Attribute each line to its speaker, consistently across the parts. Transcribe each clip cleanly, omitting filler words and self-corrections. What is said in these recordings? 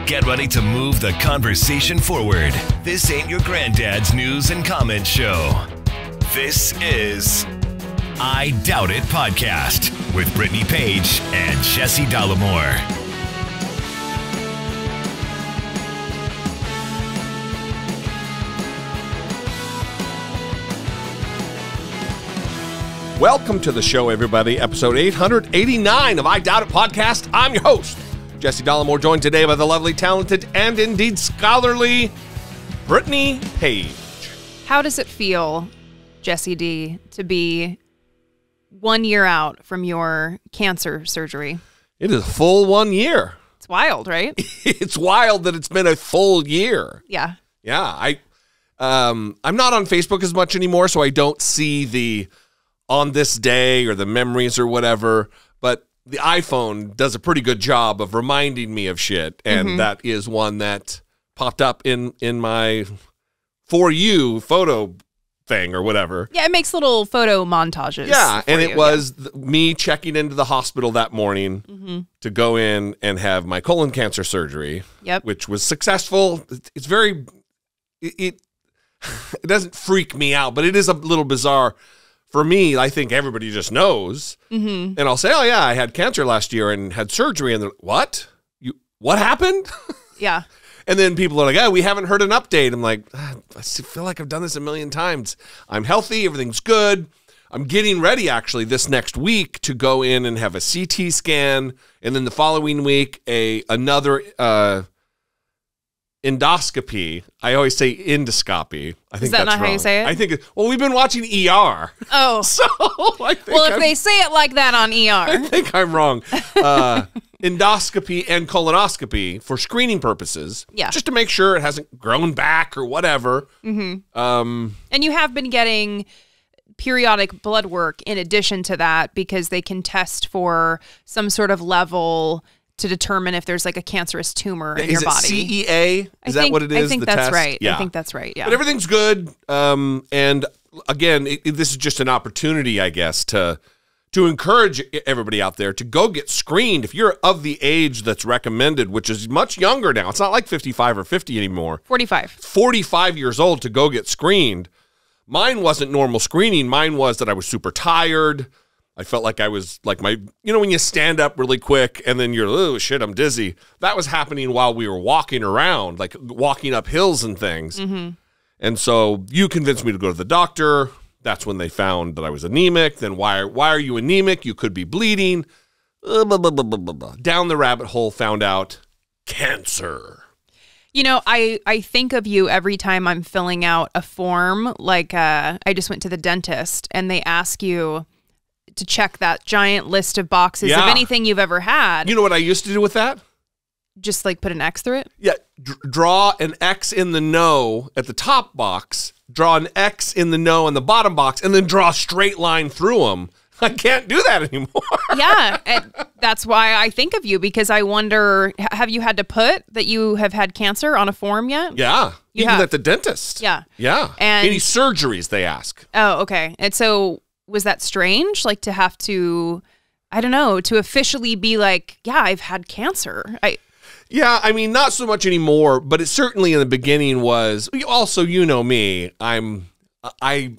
Speaker 1: Get ready to move the conversation forward. This ain't your granddad's news and comment show. This is I Doubt It Podcast with Brittany Page and Jesse Dollemore.
Speaker 2: Welcome to the show, everybody. Episode 889 of I Doubt It Podcast. I'm your host, Jesse Dollemore, joined today by the lovely, talented, and indeed scholarly Brittany Page.
Speaker 3: How does it feel, Jesse D, to be 1 year out from your cancer surgery?
Speaker 2: It is a full 1 year.
Speaker 3: It's wild, right?
Speaker 2: It's wild that it's been a full year.
Speaker 3: Yeah.
Speaker 2: Yeah. I'm not on Facebook as much anymore, so I don't see the on this day or the memories or whatever, but the iPhone does a pretty good job of reminding me of shit, and that is one that popped up in my For You photo thing or whatever.
Speaker 3: Yeah, it makes little photo montages.
Speaker 2: Yeah, and it was me checking into the hospital that morning to go in and have my colon cancer surgery, which was successful. It's very, it doesn't freak me out, but it is a little bizarre. For me, I think everybody just knows, and I'll say, "Oh yeah, I had cancer last year and had surgery." And they're like, "What? What happened?"
Speaker 3: Yeah.
Speaker 2: And then people are like, "Oh, we haven't heard an update." I'm like, I feel like I've done this a million times. I'm healthy, everything's good. I'm getting ready actually this next week to go in and have a CT scan, and then the following week another endoscopy. I always say endoscopy. I think
Speaker 3: is that
Speaker 2: that's
Speaker 3: not
Speaker 2: wrong.
Speaker 3: How you say it?
Speaker 2: I think well, we've been watching ER.
Speaker 3: Oh,
Speaker 2: so I think
Speaker 3: well, if they say it like that on ER,
Speaker 2: I think I'm wrong. Endoscopy and colonoscopy for screening purposes.
Speaker 3: Yeah,
Speaker 2: just to make sure it hasn't grown back or whatever.
Speaker 3: And you have been getting periodic blood work in addition to that because they can test for some sort of level to determine if there's like a cancerous tumor in your body.
Speaker 2: Is it CEA? Is that what it is?
Speaker 3: I think
Speaker 2: the
Speaker 3: that's
Speaker 2: test?
Speaker 3: right.
Speaker 2: Yeah.
Speaker 3: I think that's right. Yeah.
Speaker 2: But everything's good. And again, this is just an opportunity, I guess, to encourage everybody out there to go get screened. If you're of the age that's recommended, which is much younger now, it's not like 55 or 50 anymore.
Speaker 3: 45.
Speaker 2: 45 years old to go get screened. Mine wasn't normal screening. Mine was that I was super tired. I felt like I was like when you stand up really quick and then you're, oh shit, I'm dizzy. That was happening while we were walking around, like walking up hills and things. And so you convinced me to go to the doctor. That's when they found that I was anemic. Then why are you anemic? You could be bleeding. Blah, blah, blah, blah, blah, blah. Down the rabbit hole, found out cancer.
Speaker 3: You know, I think of you every time I'm filling out a form. Like I just went to the dentist and they ask you to check that giant list of boxes of anything you've ever had.
Speaker 2: You know what I used to do with that?
Speaker 3: Just like put an X through it?
Speaker 2: Yeah, draw an X in the no at the top box, draw an X in the no on the bottom box, and then draw a straight line through them. I can't do that anymore.
Speaker 3: Yeah, and that's why I think of you, because I wonder, have you had to put that you have had cancer on a form yet?
Speaker 2: Yeah, even
Speaker 3: have.
Speaker 2: at the dentist.
Speaker 3: Yeah.
Speaker 2: Yeah.
Speaker 3: And
Speaker 2: any surgeries, they ask.
Speaker 3: Oh, okay. And so was that strange, like to have to, I don't know, to officially be like, yeah, I've had cancer?
Speaker 2: Yeah, I mean, not so much anymore, but it certainly in the beginning was. Also, you know me, I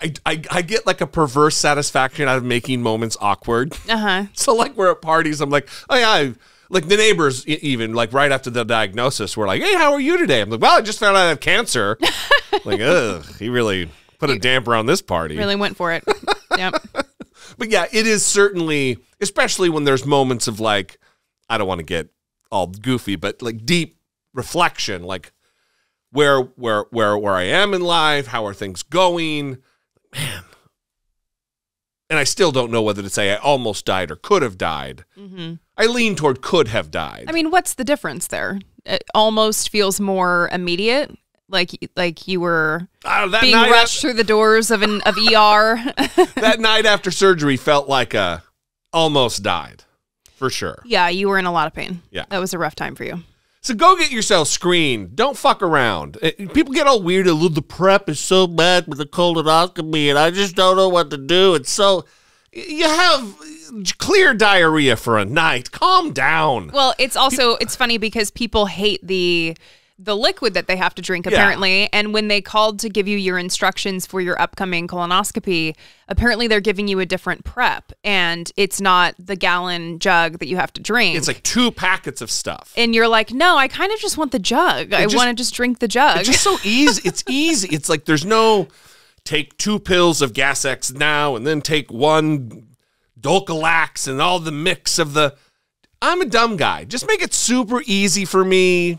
Speaker 2: get like a perverse satisfaction out of making moments awkward. So like we're at parties, I'm like, oh yeah, like the neighbors even like right after the diagnosis were like, hey, how are you today? I'm like, well, I just found out I have cancer. Like, ugh, he really put a damper on this party.
Speaker 3: Really went for it. Yep.
Speaker 2: But yeah, it is certainly, especially when there's moments of like, I don't want to get all goofy, but like deep reflection, like where I am in life, how are things going, man. And I still don't know whether to say I almost died or could have died. I lean toward could have died.
Speaker 3: I mean, what's the difference there? It almost feels more immediate. Like you were being rushed through the doors of ER.
Speaker 2: That night after surgery felt like almost died, for sure.
Speaker 3: Yeah, you were in a lot of pain.
Speaker 2: Yeah.
Speaker 3: That was a rough time for you.
Speaker 2: So go get yourself screened. Don't fuck around. People get all weird. The prep is so bad with the colonoscopy, and I just don't know what to do. It's so... You have clear diarrhea for a night. Calm down.
Speaker 3: Well, it's funny because people hate the liquid that they have to drink, apparently. And when they called to give you your instructions for your upcoming colonoscopy, apparently they're giving you a different prep. And it's not the gallon jug that you have to drink.
Speaker 2: It's like 2 packets of stuff.
Speaker 3: And you're like, no, I kind of just want the jug. I want to just drink the jug.
Speaker 2: It's just so easy. It's easy. It's like there's no take 2 pills of Gas X now and then take 1 Dulcolax and all the mix of the... I'm a dumb guy. Just make it super easy for me.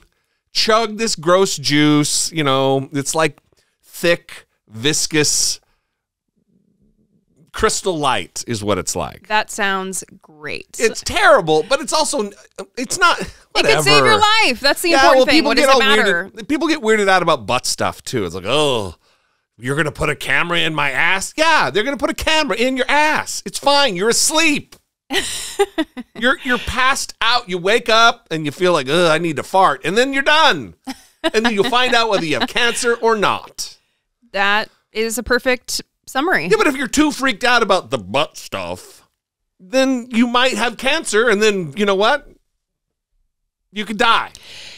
Speaker 2: Chug this gross juice, it's like thick, viscous Crystal Light is what it's like.
Speaker 3: That sounds great.
Speaker 2: It's terrible, but it's also, it's not, whatever.
Speaker 3: It could save your life. That's the important thing. What does it matter?
Speaker 2: People get weirded out about butt stuff, too. It's like, oh, you're going to put a camera in my ass? Yeah, they're going to put a camera in your ass. It's fine. You're asleep. You're passed out. You wake up and you feel like, I need to fart, and then you're done. And then you'll find out whether you have cancer or not.
Speaker 3: That is a perfect summary.
Speaker 2: Yeah, but if you're too freaked out about the butt stuff, then you might have cancer, and then you know what? You could die.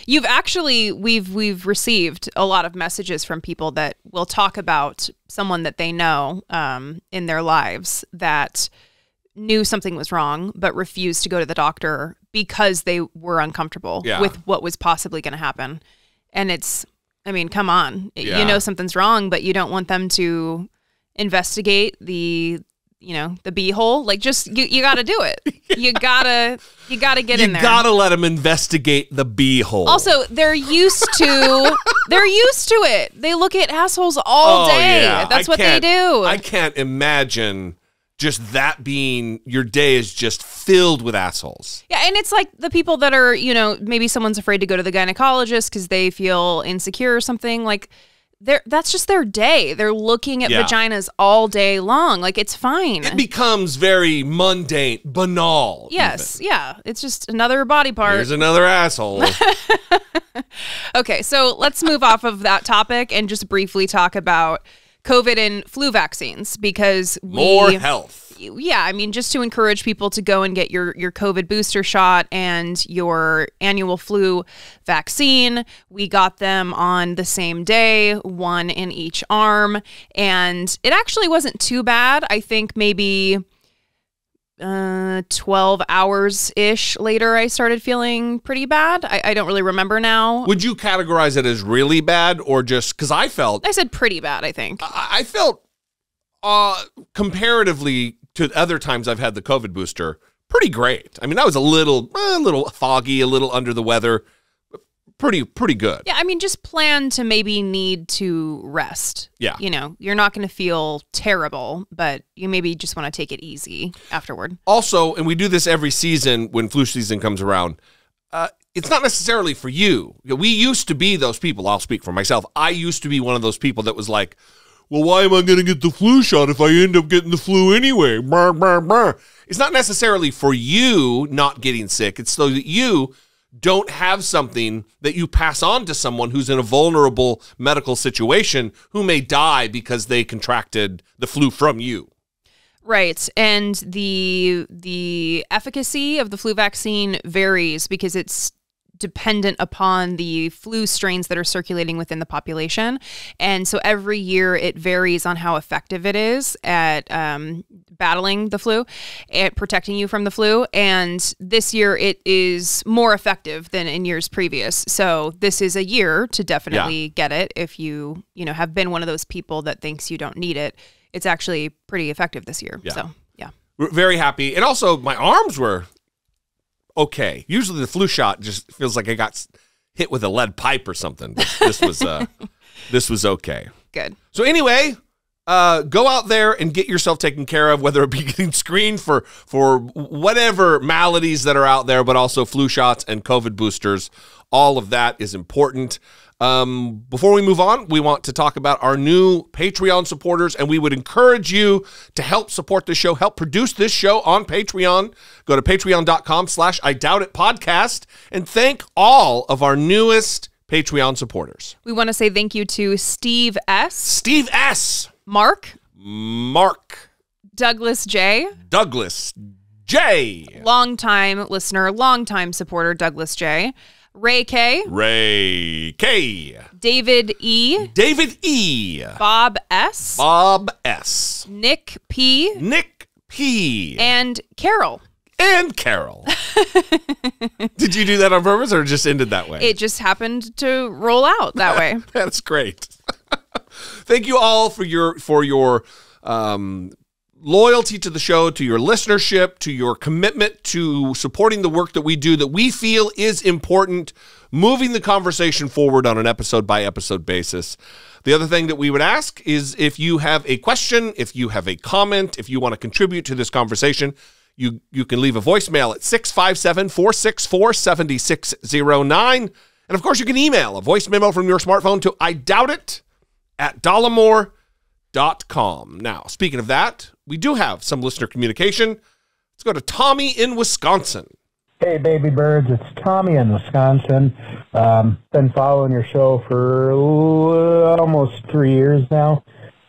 Speaker 3: We've received a lot of messages from people that will talk about someone that they know in their lives that knew something was wrong, but refused to go to the doctor because they were uncomfortable with what was possibly going to happen. And come on, you know something's wrong, but you don't want them to investigate the beehole. Like, just you got to do it. You gotta get in there. You
Speaker 2: gotta let them investigate the beehole.
Speaker 3: Also, they're used to it. They look at assholes all day.
Speaker 2: Yeah.
Speaker 3: That's what they do.
Speaker 2: I can't imagine just that being your day is just filled with assholes.
Speaker 3: Yeah, and it's like the people that are, maybe someone's afraid to go to the gynecologist because they feel insecure or something. Like, that's just their day. They're looking at vaginas all day long. Like, it's fine.
Speaker 2: It becomes very mundane, banal.
Speaker 3: Yes, yeah. It's just another body part.
Speaker 2: Here's another asshole.
Speaker 3: Okay, so let's move off of that topic and just briefly talk about COVID and flu vaccines, because
Speaker 2: more health.
Speaker 3: Yeah, just to encourage people to go and get your COVID booster shot and your annual flu vaccine. We got them on the same day, 1 in each arm, and it actually wasn't too bad. I think maybe 12 hours-ish later, I started feeling pretty bad. I don't really remember now.
Speaker 2: Would you categorize it as really bad, or just, because I
Speaker 3: said pretty bad, I think.
Speaker 2: I felt, comparatively to other times I've had the COVID booster, pretty great. I mean, I was a little foggy, a little under the weather. Pretty good.
Speaker 3: Yeah, just plan to maybe need to rest.
Speaker 2: Yeah.
Speaker 3: You're not going to feel terrible, but you maybe just want to take it easy afterward.
Speaker 2: Also, and we do this every season when flu season comes around, it's not necessarily for you. We used to be those people. I'll speak for myself. I used to be one of those people that was like, well, why am I going to get the flu shot if I end up getting the flu anyway? Brr, brr, brr. It's not necessarily for you not getting sick. It's so that you don't have something that you pass on to someone who's in a vulnerable medical situation who may die because they contracted the flu from you.
Speaker 3: Right. And the efficacy of the flu vaccine varies because it's dependent upon the flu strains that are circulating within the population. And so every year it varies on how effective it is at battling the flu, at protecting you from the flu. And this year it is more effective than in years previous. So this is a year to definitely get it. If you have been one of those people that thinks you don't need it, it's actually pretty effective this year. Yeah. So, yeah.
Speaker 2: We're very happy. And also my arms were okay. Usually the flu shot just feels like I got hit with a lead pipe or something. But this was okay.
Speaker 3: Good.
Speaker 2: So anyway, go out there and get yourself taken care of, whether it be getting screened for whatever maladies that are out there, but also flu shots and COVID boosters. All of that is important. Before we move on, we want to talk about our new Patreon supporters, and we would encourage you to help support this show, help produce this show on Patreon. Go to patreon.com/IDoubtItPodcast and thank all of our newest Patreon supporters.
Speaker 3: We want to say thank you to Steve S.
Speaker 2: Steve S.
Speaker 3: Mark. Douglas J.
Speaker 2: Douglas J.
Speaker 3: Longtime listener, longtime supporter, Douglas J. Ray K.
Speaker 2: Ray K.
Speaker 3: David E.
Speaker 2: David E.
Speaker 3: Bob S.
Speaker 2: Bob S.
Speaker 3: Nick P.
Speaker 2: Nick P.
Speaker 3: And Carol.
Speaker 2: And Carol. Did you do that on purpose or just ended that way?
Speaker 3: It just happened to roll out that way.
Speaker 2: That's great. Thank you all for your loyalty to the show, to your listenership, to your commitment to supporting the work that we do that we feel is important, moving the conversation forward on an episode-by-episode basis. The other thing that we would ask is if you have a question, if you have a comment, if you want to contribute to this conversation, you can leave a voicemail at 657-464-7609. And, of course, you can email a voice memo from your smartphone to idoubt@dollemore.com. Now, speaking of that, we do have some listener communication. Let's go to Tommy in Wisconsin.
Speaker 4: Hey, baby birds. It's Tommy in Wisconsin. Been following your show for almost 3 years now.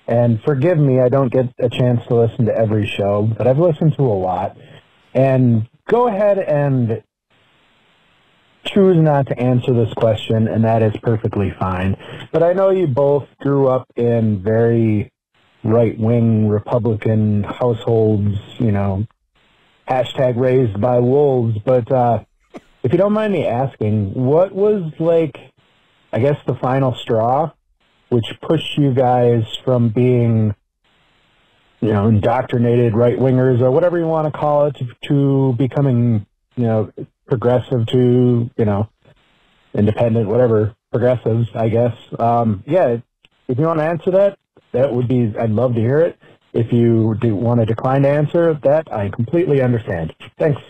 Speaker 4: And forgive me, I don't get a chance to listen to every show, but I've listened to a lot. And go ahead and choose not to answer this question, and that is perfectly fine. But I know you both grew up in very right-wing Republican households, hashtag raised by wolves. But if you don't mind me asking, what was, the final straw which pushed you guys from being, indoctrinated right-wingers or whatever you want to call it to becoming, progressive to, independent, whatever, progressives, I guess. If you want to answer that, I'd love to hear it. If you do want to decline to answer that, I completely understand. Thanks.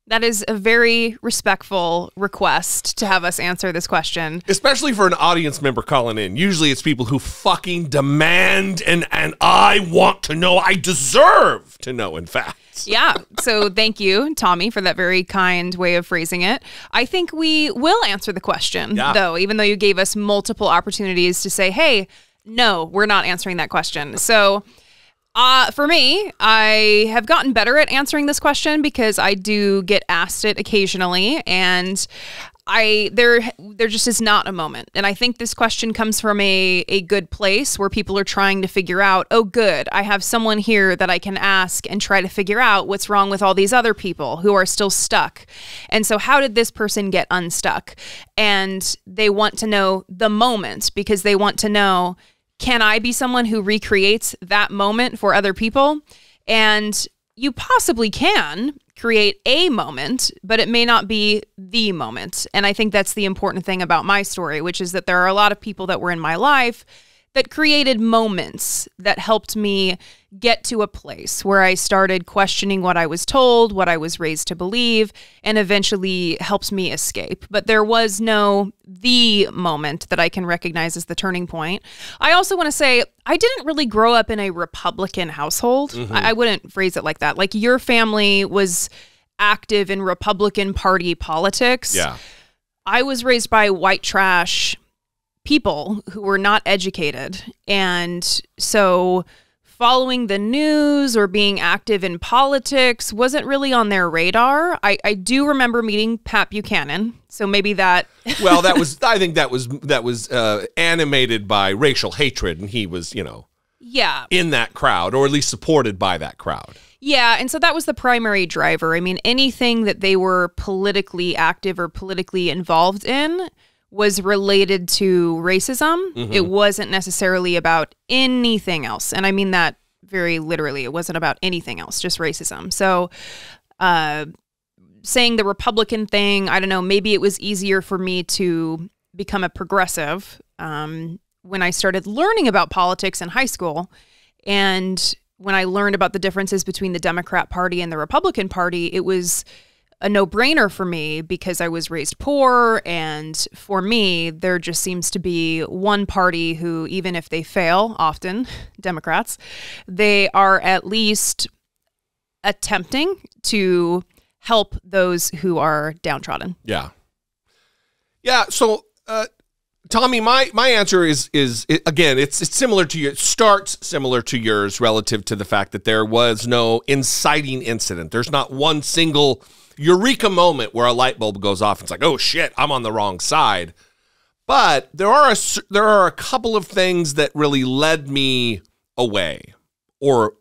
Speaker 3: That is a very respectful request to have us answer this question.
Speaker 2: Especially for an audience member calling in. Usually it's people who fucking demand and I want to know, I deserve to know, in fact.
Speaker 3: Yeah. So thank you, Tommy, for that very kind way of phrasing it. I think we will answer the question, though, even though you gave us multiple opportunities to say, hey, no, we're not answering that question. So for me, I have gotten better at answering this question because I do get asked it occasionally, and there just is not a moment. And I think this question comes from a good place where people are trying to figure out, oh, good, I have someone here that I can ask and try to figure out what's wrong with all these other people who are still stuck. And so how did this person get unstuck? And they want to know the moment because they want to know, can I be someone who recreates that moment for other people? And you possibly can create a moment, but it may not be the moment. And I think that's the important thing about my story, which is that there are a lot of people that were in my life that created moments that helped me get to a place where I started questioning what I was told, what I was raised to believe, and eventually helped me escape. But there was no the moment that I can recognize as the turning point. I also want to say I didn't really grow up in a Republican household. I wouldn't phrase it like that. Like your family was active in Republican Party politics.
Speaker 2: Yeah.
Speaker 3: I was raised by white trash people who were not educated. And so following the news or being active in politics wasn't really on their radar. I do remember meeting Pat Buchanan. So maybe that.
Speaker 2: Well, I think that was animated by racial hatred. And he was,
Speaker 3: yeah,
Speaker 2: in that crowd, or at least supported by that crowd.
Speaker 3: Yeah, and so that was the primary driver. I mean, anything that they were politically active or politically involved in was related to racism. It wasn't necessarily about anything else. And I mean that very literally. It wasn't about anything else, just racism. So saying the Republican thing, I don't know, maybe it was easier for me to become a progressive when I started learning about politics in high school. And when I learned about the differences between the Democrat Party and the Republican Party, it was a no-brainer for me because I was raised poor, and for me, there just seems to be one party who, even if they fail, often, Democrats, they are at least attempting to help those who are downtrodden.
Speaker 2: Yeah. Yeah, so Tommy, my answer is again, it's similar to it starts similar to yours relative to the fact that there was no inciting incident. There's not one single eureka moment where a light bulb goes off. It's like, oh shit, I'm on the wrong side. But there are a couple of things that really led me away, or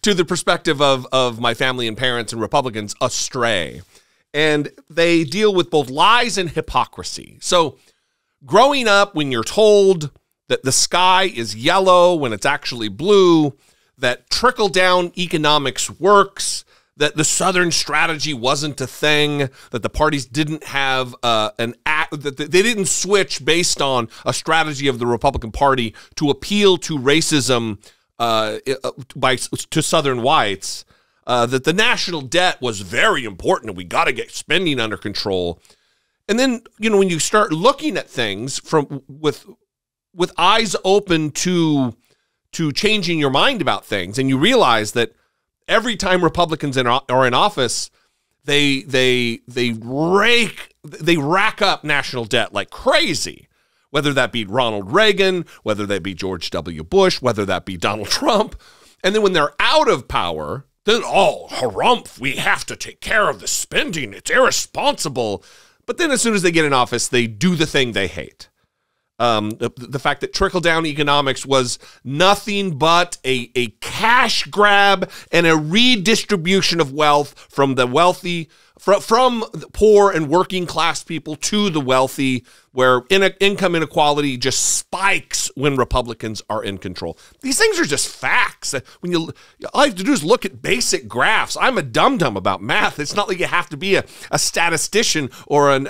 Speaker 2: to the perspective of my family and parents and Republicans, astray. And they deal with both lies and hypocrisy. So growing up, when you're told that the sky is yellow when it's actually blue, that trickle-down economics works, that the Southern strategy wasn't a thing, that the parties didn't have that they didn't switch based on a strategy of the Republican Party to appeal to racism to Southern whites, that the national debt was very important and we got to get spending under control. And then, when you start looking at things with eyes open to changing your mind about things, and you realize that every time Republicans are in office, they rack up national debt like crazy, whether that be Ronald Reagan, whether that be George W. Bush, whether that be Donald Trump. And then when they're out of power, then, oh, harumph, we have to take care of the spending. It's irresponsible. But then as soon as they get in office, they do the thing they hate. The fact that trickle-down economics was nothing but a cash grab and a redistribution of wealth from the wealthy, from the poor and working class people to the wealthy, where income inequality just spikes when Republicans are in control. These things are just facts. All you have to do is look at basic graphs. I'm a dum-dum about math. It's not like you have to be a statistician or an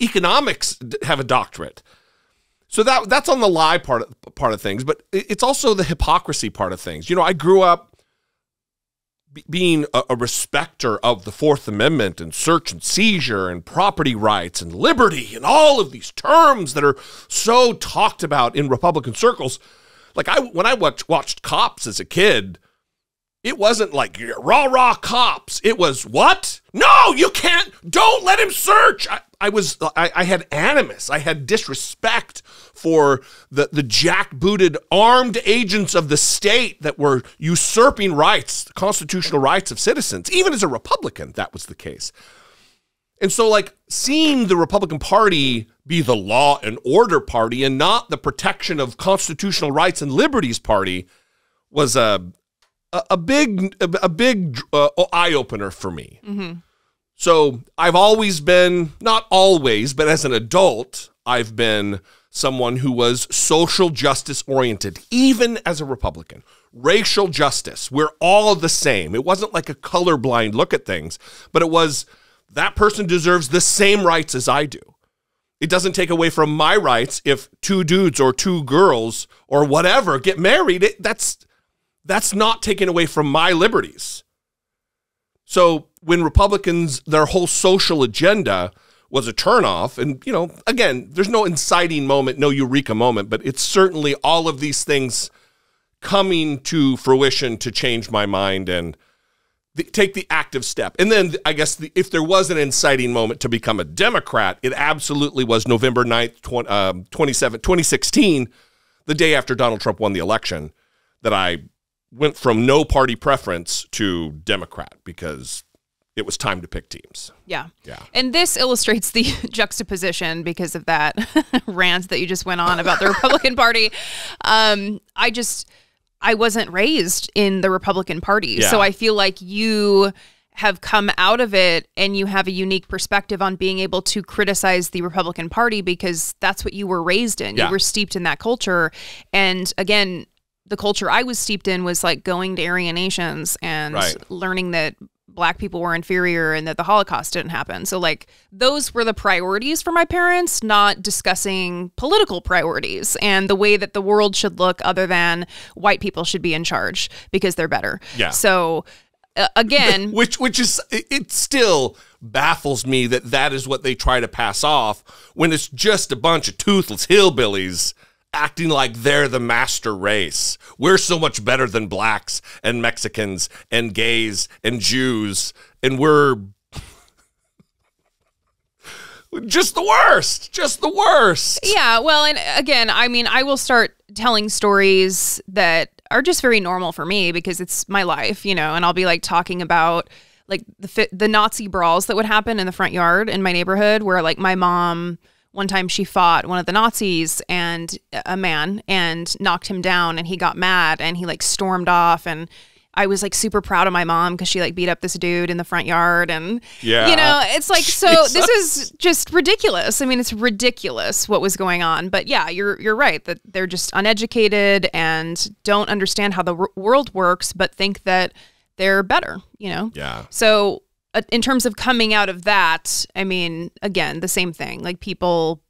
Speaker 2: economics, have a doctorate. So that's on the lie part of things, but it's also the hypocrisy part of things. I grew up being a respecter of the Fourth Amendment and search and seizure and property rights and liberty and all of these terms that are so talked about in Republican circles. Like when I watched Cops as a kid, it wasn't like rah cops. It was what? No, you can't. Don't let him search. I had animus. I had disrespect for the jackbooted armed agents of the state that were usurping rights, the constitutional rights of citizens. Even as a Republican, that was the case. And so, like, seeing the Republican Party be the law and order party and not the protection of constitutional rights and liberties party was a big eye opener for me. Mm-hmm. So I've always been, not always, but as an adult, I've been someone who was social justice oriented, even as a Republican. Racial justice, we're all the same. It wasn't like a colorblind look at things, but it was that person deserves the same rights as I do. It doesn't take away from my rights if two dudes or two girls or whatever get married. That's not taken away from my liberties. So when Republicans, their whole social agenda was a turnoff, and, again, there's no inciting moment, no eureka moment, but it's certainly all of these things coming to fruition to change my mind and take the active step. And then I guess if there was an inciting moment to become a Democrat, it absolutely was November 9th, 2016, the day after Donald Trump won the election, that I went from no party preference to Democrat because it was time to pick teams.
Speaker 3: Yeah. And this illustrates the juxtaposition because of that rant that you just went on about the Republican Party. I wasn't raised in the Republican Party.
Speaker 2: Yeah.
Speaker 3: So I feel like you have come out of it and you have a unique perspective on being able to criticize the Republican Party because that's what you were raised in.
Speaker 2: Yeah.
Speaker 3: You were steeped in that culture. And again, the culture I was steeped in was like going to Aryan nations and learning that Black people were inferior and that the Holocaust didn't happen. So like those were the priorities for my parents, not discussing political priorities and the way that the world should look other than white people should be in charge because they're better.
Speaker 2: Yeah.
Speaker 3: So again,
Speaker 2: which is, it still baffles me that is what they try to pass off when it's just a bunch of toothless hillbillies acting like they're the master race. We're so much better than blacks and Mexicans and gays and Jews, and we're Just the worst. Just the worst.
Speaker 3: Yeah, well, and again, I mean, I will start telling stories that are just very normal for me because it's my life, and I'll be like talking about like the Nazi brawls that would happen in the front yard in my neighborhood where like my mom, one time she fought one of the Nazis and a man and knocked him down and he got mad and he like stormed off, and I was like super proud of my mom because she like beat up this dude in the front yard, and it's like, so this is just ridiculous. I mean, it's ridiculous what was going on. But yeah, you're right that they're just uneducated and don't understand how the world works, but think that they're better, Yeah. So in terms of coming out of that, I mean, again, the same thing. Like people,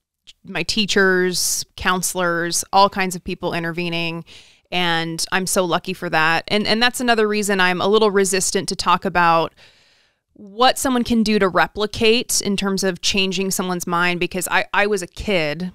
Speaker 3: my teachers, counselors, all kinds of people intervening. And I'm so lucky for that. And that's another reason I'm a little resistant to talk about what someone can do to replicate in terms of changing someone's mind, because I was a kid,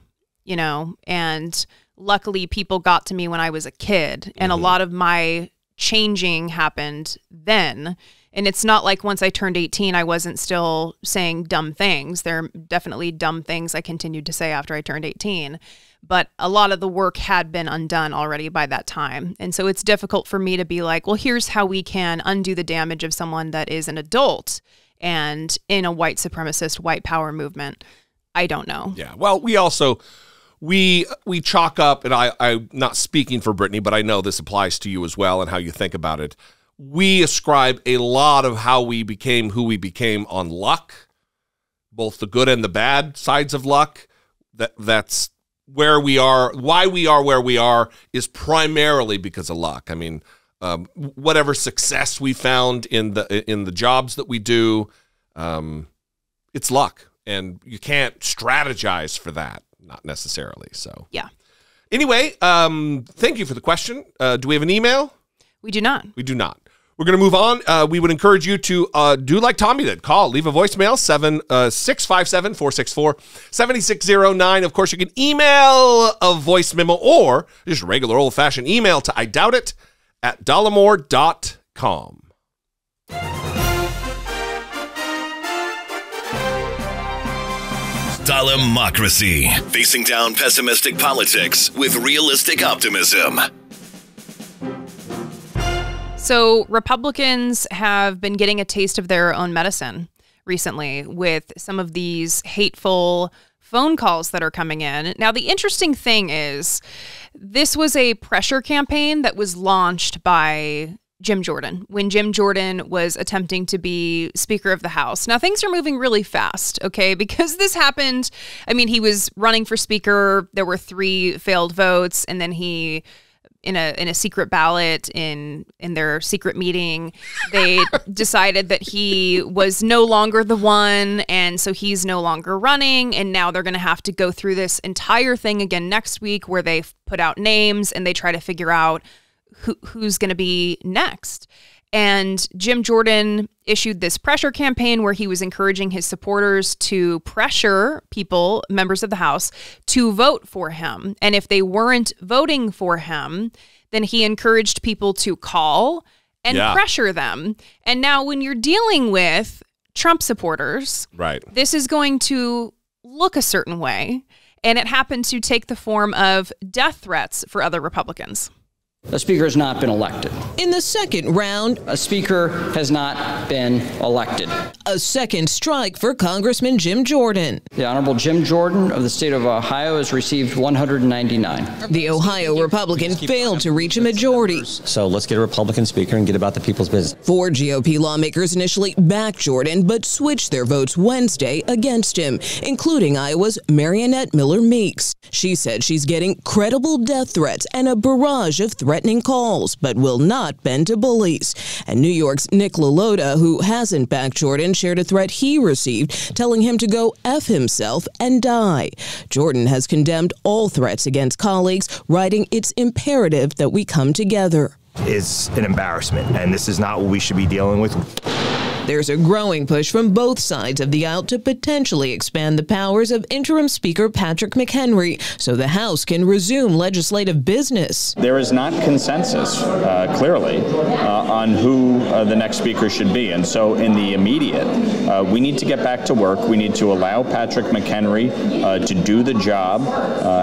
Speaker 3: and luckily people got to me when I was a kid. And a lot of my changing happened then. And it's not like once I turned 18, I wasn't still saying dumb things. There are definitely dumb things I continued to say after I turned 18. But a lot of the work had been undone already by that time. And so it's difficult for me to be like, well, here's how we can undo the damage of someone that is an adult and in a white supremacist, white power movement. I don't know.
Speaker 2: Yeah. Well, we also, we chalk up, and I'm not speaking for Brittany, but I know this applies to you as well and how you think about it. We ascribe a lot of how we became who we became on luck, both the good and the bad sides of luck. That's where we are, why we are where we are is primarily because of luck. I mean, whatever success we found in the jobs that we do, it's luck, and you can't strategize for that, not necessarily. So
Speaker 3: yeah.
Speaker 2: Anyway, thank you for the question. Do we have an email?
Speaker 3: We do not.
Speaker 2: We do not. We're going to move on. We would encourage you to do like Tommy did. Call, leave a voicemail, 657-464-7609. Of course, you can email a voice memo or just regular old-fashioned email to idoubt.it@dollemore.com.
Speaker 1: Dollemocracy. Facing down pessimistic politics with realistic optimism.
Speaker 3: So Republicans have been getting a taste of their own medicine recently with some of these hateful phone calls that are coming in. Now, the interesting thing is this was a pressure campaign that was launched by Jim Jordan when Jim Jordan was attempting to be Speaker of the House. Now, things are moving really fast, okay, because this happened. I mean, he was running for Speaker. There were 3 failed votes, and then he... In a secret ballot in their secret meeting, they decided that he was no longer the one, and so he's no longer running, and now they're going to have to go through this entire thing again next week where they put out names and they try to figure out who's going to be next. And Jim Jordan issued this pressure campaign where he was encouraging his supporters to pressure people, members of the House, to vote for him. And if they weren't voting for him, then he encouraged people to call and pressure them. And now when you're dealing with Trump supporters,
Speaker 2: right,
Speaker 3: this is going to look a certain way. And it happened to take the form of death threats for other Republicans.
Speaker 5: A speaker has not been elected.
Speaker 6: In the second round,
Speaker 5: a speaker has not been elected.
Speaker 6: A second strike for Congressman Jim Jordan.
Speaker 5: The Honorable Jim Jordan of the state of Ohio has received 199.
Speaker 6: The Ohio Republican failed to reach a majority.
Speaker 7: So let's get a Republican speaker and get about the people's business.
Speaker 6: 4 GOP lawmakers initially backed Jordan, but switched their votes Wednesday against him, including Iowa's Marionette Miller Meeks. She said she's getting credible death threats and a barrage of threatening calls, but will not bend to bullies. And New York's Nick LaLota, who hasn't backed Jordan, shared a threat he received, telling him to go F himself and die. Jordan has condemned all threats against colleagues, writing, "It's imperative that we come together."
Speaker 8: Is an embarrassment, and this is not what we should be dealing with.
Speaker 6: There's a growing push from both sides of the aisle to potentially expand the powers of interim Speaker Patrick McHenry so the House can resume legislative business.
Speaker 8: There is not consensus, clearly, on who the next speaker should be. And so in the immediate, we need to get back to work. We need to allow Patrick McHenry to do the job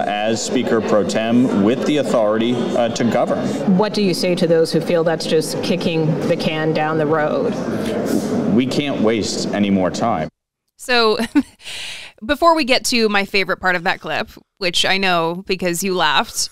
Speaker 8: as Speaker pro tem with the authority to govern.
Speaker 9: What do you say to those who feel that's just kicking the can down the road?
Speaker 8: We can't waste any more time.
Speaker 3: So before we get to my favorite part of that clip, which I know because you laughed,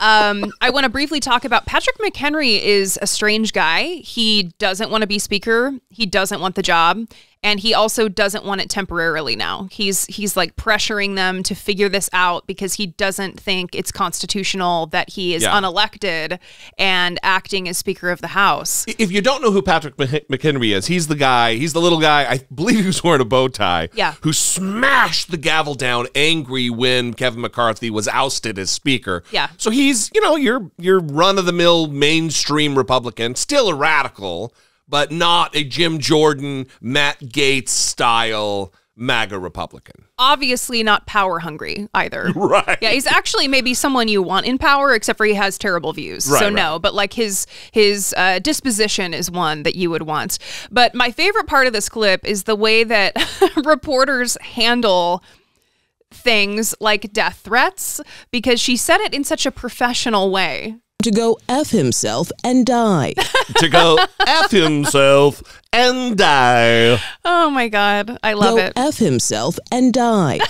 Speaker 3: I want to briefly talk about Patrick McHenry is a strange guy. He doesn't want to be speaker. He doesn't want the job. And he also doesn't want it temporarily now. He's like pressuring them to figure this out because he doesn't think it's constitutional that he is unelected and acting as Speaker of the House.
Speaker 2: If you don't know who Patrick McHenry is, he's the little guy, I believe he was wearing a bow tie, who smashed the gavel down angry when Kevin McCarthy was ousted as Speaker.
Speaker 3: Yeah.
Speaker 2: So he's, your run-of-the-mill mainstream Republican, still a radical, but not a Jim Jordan, Matt Gaetz style MAGA Republican.
Speaker 3: Obviously not power hungry either.
Speaker 2: Right.
Speaker 3: Yeah, he's actually maybe someone you want in power, except for he has terrible views.
Speaker 2: Right,
Speaker 3: so no, but like his disposition is one that you would want. But my favorite part of this clip is the way that reporters handle things like death threats, because she said it in such a professional way.
Speaker 6: To go F himself and die.
Speaker 2: To go F himself and die.
Speaker 3: Oh my God. I love it.
Speaker 6: Go F himself and die.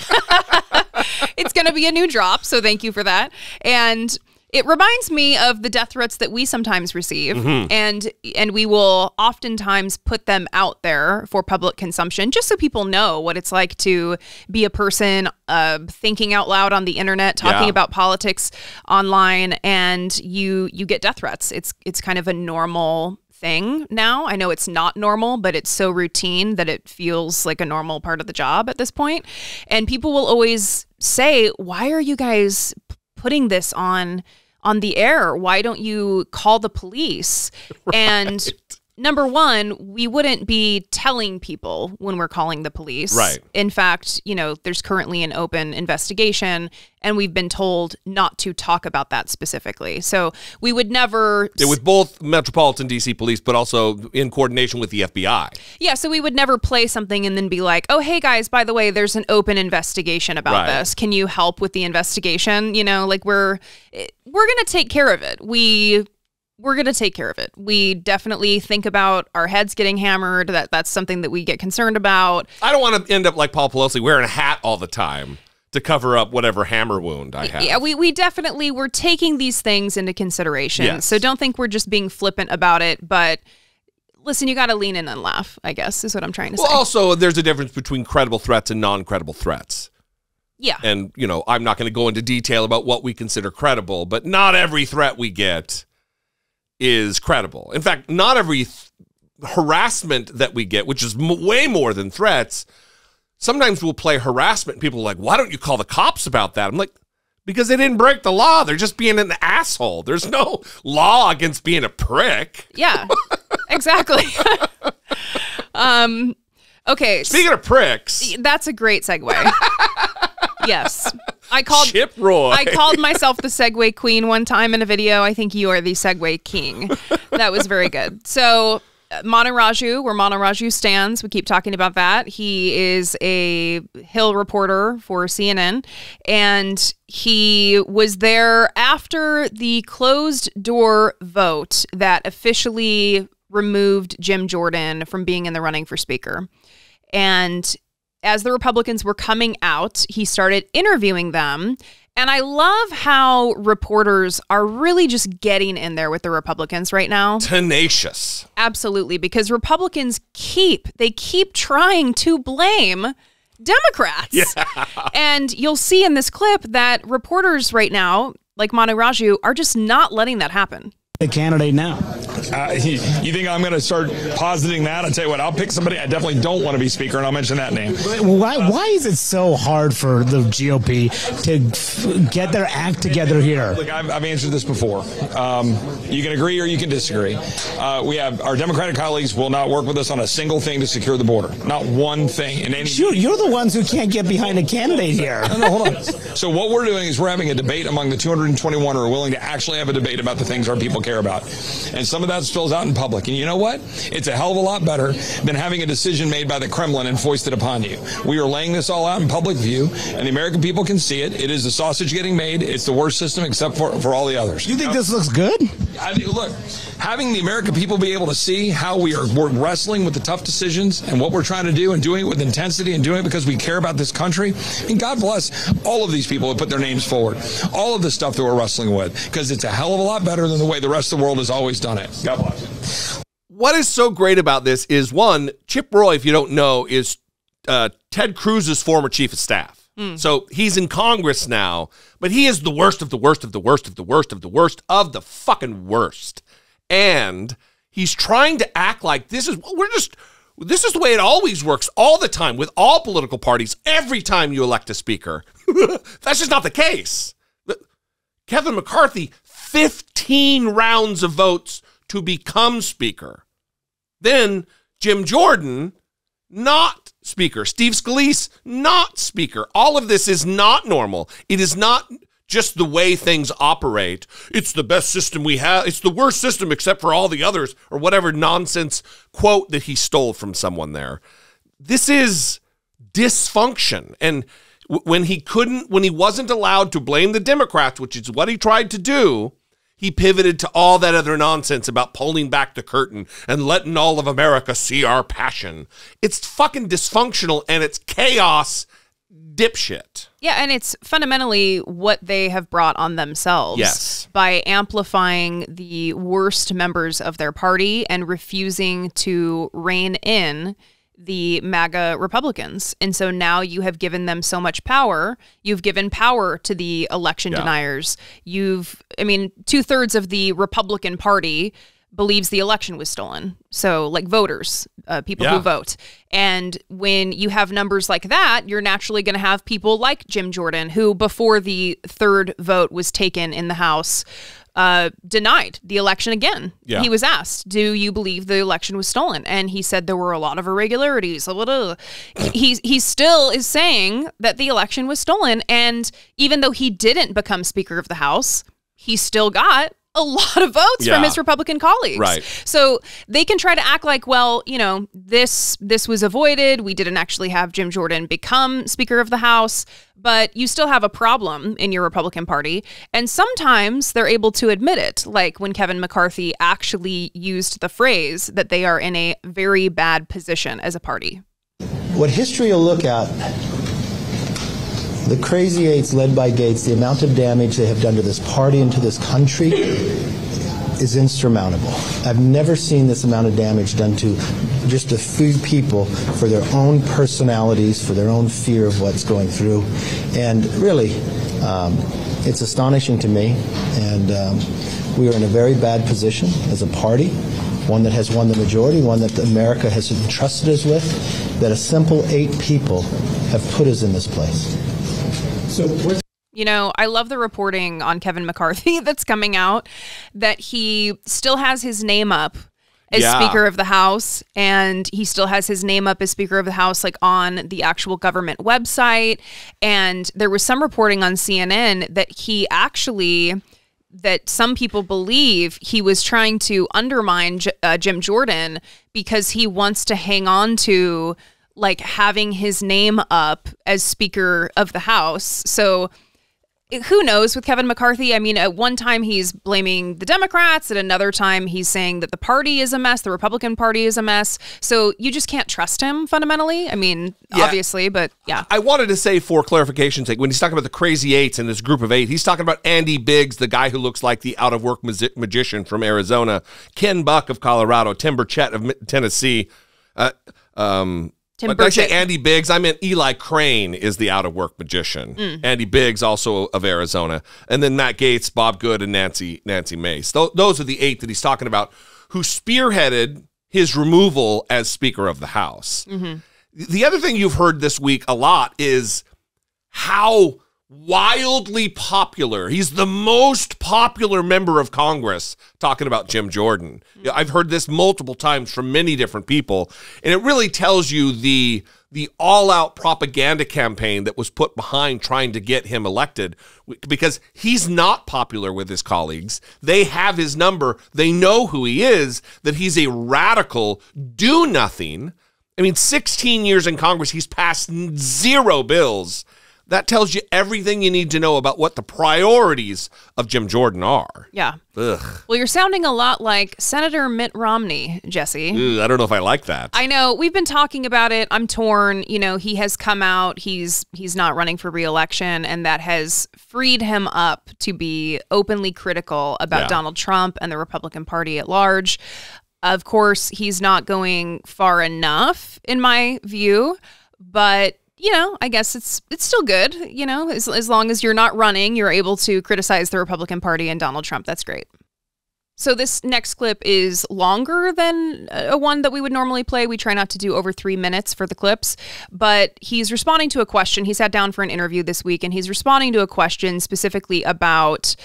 Speaker 3: It's going to be a new drop, so thank you for that. And it reminds me of the death threats that we sometimes receive, and we will oftentimes put them out there for public consumption, just so people know what it's like to be a person thinking out loud on the internet, talking about politics online, and you get death threats. It's kind of a normal thing now. I know it's not normal, but it's so routine that it feels like a normal part of the job at this point. And people will always say, "Why are you guys putting this on the air? Why don't you call the police?" Right. And number one, we wouldn't be telling people when we're calling the police.
Speaker 2: Right.
Speaker 3: In fact, there's currently an open investigation, and we've been told not to talk about that specifically. So we would never...
Speaker 2: with both Metropolitan DC Police, but also in coordination with the FBI.
Speaker 3: Yeah, so we would never play something and then be like, "Oh, hey guys, by the way, there's an open investigation about this. Can you help with the investigation?" Like we're going to take care of it. We're going to take care of it. We definitely think about our heads getting hammered. That's something that we get concerned about.
Speaker 2: I don't want to end up like Paul Pelosi wearing a hat all the time to cover up whatever hammer wound I have.
Speaker 3: Yeah, we're taking these things into consideration.
Speaker 2: Yes.
Speaker 3: So don't think we're just being flippant about it. But listen, you got to lean in and laugh, I guess, is what I'm trying to say.
Speaker 2: Well, also, there's a difference between credible threats and non-credible threats.
Speaker 3: Yeah.
Speaker 2: And, I'm not going to go into detail about what we consider credible, but not every threat we get is credible. In fact, not every harassment that we get, which is way more than threats, sometimes we'll play harassment and people are like, "Why don't you call the cops about that?" I'm like, because they didn't break the law. They're just being an asshole. There's no law against being a prick.
Speaker 3: Yeah, exactly. Okay.
Speaker 2: Speaking of pricks.
Speaker 3: That's a great segue. Yes. I called
Speaker 2: Chip Roy.
Speaker 3: I called myself the Segway Queen one time in a video. I think you are the Segway King. That was very good. So Manu Raju, where Manu Raju stands, we keep talking about that. He is a Hill reporter for CNN, and he was there after the closed door vote that officially removed Jim Jordan from being in the running for Speaker. And as the Republicans were coming out, he started interviewing them. And I love how reporters are really just getting in there with the Republicans right now.
Speaker 2: Tenacious.
Speaker 3: Absolutely, because Republicans keep trying to blame Democrats. Yeah. And you'll see in this clip that reporters right now, like Manu Raju, are just not letting that happen.
Speaker 10: the candidate now?
Speaker 11: You think I'm going to start positing that? I'll tell you what, I'll pick somebody I definitely don't want to be speaker, and I'll mention that name.
Speaker 10: Why is it so hard for the GOP to get their act together here?
Speaker 11: Look, I've answered this before. You can agree or you can disagree. We have our Democratic colleagues will not work with us on a single thing to secure the border. Not one thing.
Speaker 10: You're the ones who can't get behind a candidate here.
Speaker 11: No, hold on. So what we're doing is we're having a debate among the 221 who are willing to actually have a debate about the things our people care about. And some of that spills out in public. And you know what? It's a hell of a lot better than having a decision made by the Kremlin and foisted upon you. We are laying this all out in public view, and the American people can see it. It is the sausage getting made. It's the worst system except for all the others.
Speaker 10: You think this looks good?
Speaker 11: Look, having the American people be able to see how we're wrestling with the tough decisions and what we're trying to do and doing it with intensity and doing it because we care about this country. I mean, God bless all of these people who put their names forward. All of the stuff that we're wrestling with, because it's a hell of a lot better than the way the rest of the world has always done it. God bless.
Speaker 2: What is so great about this is, one, Chip Roy, if you don't know, is Ted Cruz's former chief of staff. So he's in Congress now, but he is the worst of the worst of the worst of the worst of the worst of the fucking worst. And he's trying to act like this is the way it always works all the time with all political parties. Every time you elect a speaker, that's just not the case. Kevin McCarthy, 15 rounds of votes to become speaker. Then Jim Jordan, not speaker. Steve Scalise, not speaker. All of this is not normal. It is not just the way things operate. It's the best system we have. It's the worst system except for all the others, or whatever nonsense quote that he stole from someone there. This is dysfunction. And when he wasn't allowed to blame the Democrats, which is what he tried to do, he pivoted to all that other nonsense about pulling back the curtain and letting all of America see our passion. It's fucking dysfunctional, and it's chaos dipshit.
Speaker 3: Yeah, and it's fundamentally what they have brought on themselves.
Speaker 2: Yes.
Speaker 3: By amplifying the worst members of their party and refusing to rein in the MAGA Republicans. And so now you have given them so much power. You've given power to the election deniers. 2/3 of the Republican Party believes the election was stolen. So like voters, people who vote. And when you have numbers like that, you're naturally going to have people like Jim Jordan, who before the third vote was taken in the House, denied the election again.
Speaker 2: Yeah.
Speaker 3: He was asked, do you believe the election was stolen? And he said there were a lot of irregularities. He still is saying that the election was stolen. And even though he didn't become Speaker of the House, he still got a lot of votes from his Republican colleagues.
Speaker 2: Right.
Speaker 3: So they can try to act like, well, this was avoided. We didn't actually have Jim Jordan become Speaker of the House, but you still have a problem in your Republican Party. And sometimes they're able to admit it, like when Kevin McCarthy actually used the phrase that they are in a very bad position as a party.
Speaker 12: What history will look at, the crazy eights led by Gates, the amount of damage they have done to this party and to this country is insurmountable. I've never seen this amount of damage done to just a few people for their own personalities, for their own fear of what's going through. And really, it's astonishing to me. And we are in a very bad position as a party, one that has won the majority, one that America has entrusted us with, that a simple 8 people have put us in this place.
Speaker 3: I love the reporting on Kevin McCarthy that's coming out, that he still has his name up as Speaker of the House, and he still has his name up as Speaker of the House, like on the actual government website. And there was some reporting on CNN that some people believe he was trying to undermine Jim Jordan because he wants to hang on to like having his name up as Speaker of the House. So who knows with Kevin McCarthy? I mean, at one time he's blaming the Democrats, at another time he's saying that the party is a mess, the Republican Party is a mess. So you just can't trust him fundamentally. I mean, obviously, but yeah.
Speaker 2: I wanted to say, for clarification's sake, when he's talking about the crazy eights and this group of 8, he's talking about Andy Biggs, the guy who looks like the out-of-work magician from Arizona, Ken Buck of Colorado, Tim Burchett of Tennessee,
Speaker 3: Tim
Speaker 2: But did I say
Speaker 3: Burchett.
Speaker 2: Andy Biggs? I meant Eli Crane is the out-of-work magician. Andy Biggs, also of Arizona. And then Matt Gaetz, Bob Good, and Nancy Mace. Those are the 8 that he's talking about who spearheaded his removal as Speaker of the House. The other thing you've heard this week a lot is how wildly popular. He's the most popular member of Congress, talking about Jim Jordan. I've heard this multiple times from many different people, and it really tells you the all-out propaganda campaign that was put behind trying to get him elected, because he's not popular with his colleagues. They have his number. They know who he is, that he's a radical do-nothing. I mean, 16 years in Congress, he's passed 0 bills. That tells you everything you need to know about what the priorities of Jim Jordan are.
Speaker 3: Yeah.
Speaker 2: Ugh.
Speaker 3: Well, you're sounding a lot like Senator Mitt Romney, Jesse.
Speaker 2: Ugh, I don't know if I like that.
Speaker 3: I know. We've been talking about it. I'm torn. You know, he has come out. He's not running for re-election, and that has freed him up to be openly critical about Donald Trump and the Republican Party at large. Of course, he's not going far enough, in my view, but you know, I guess it's still good, you know, as long as you're not running, you're able to criticize the Republican Party and Donald Trump. That's great. So this next clip is longer than a one that we would normally play. We try not to do over 3 minutes for the clips, but he's responding to a question. He sat down for an interview this week, and he's responding to a question specifically about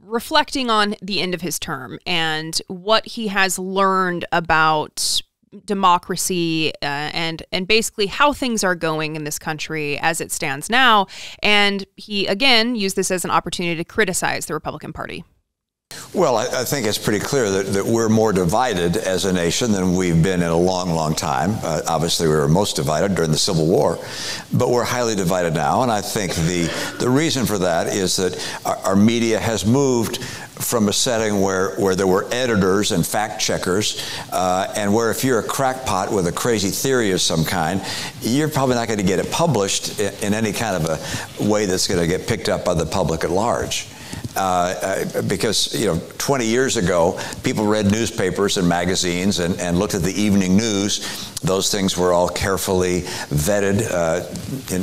Speaker 3: reflecting on the end of his term and what he has learned about democracy and basically how things are going in this country as it stands now. And he, again, used this as an opportunity to criticize the Republican Party.
Speaker 13: Well, I think it's pretty clear that we're more divided as a nation than we've been in a long, long time. Obviously, we were most divided during the Civil War, but we're highly divided now. And I think the reason for that is that our media has moved from a setting where there were editors and fact checkers, and where if you're a crackpot with a crazy theory of some kind, you're probably not going to get it published in any kind of a way that's going to get picked up by the public at large. Because, you know, 20 years ago, people read newspapers and magazines and looked at the evening news. Those things were all carefully vetted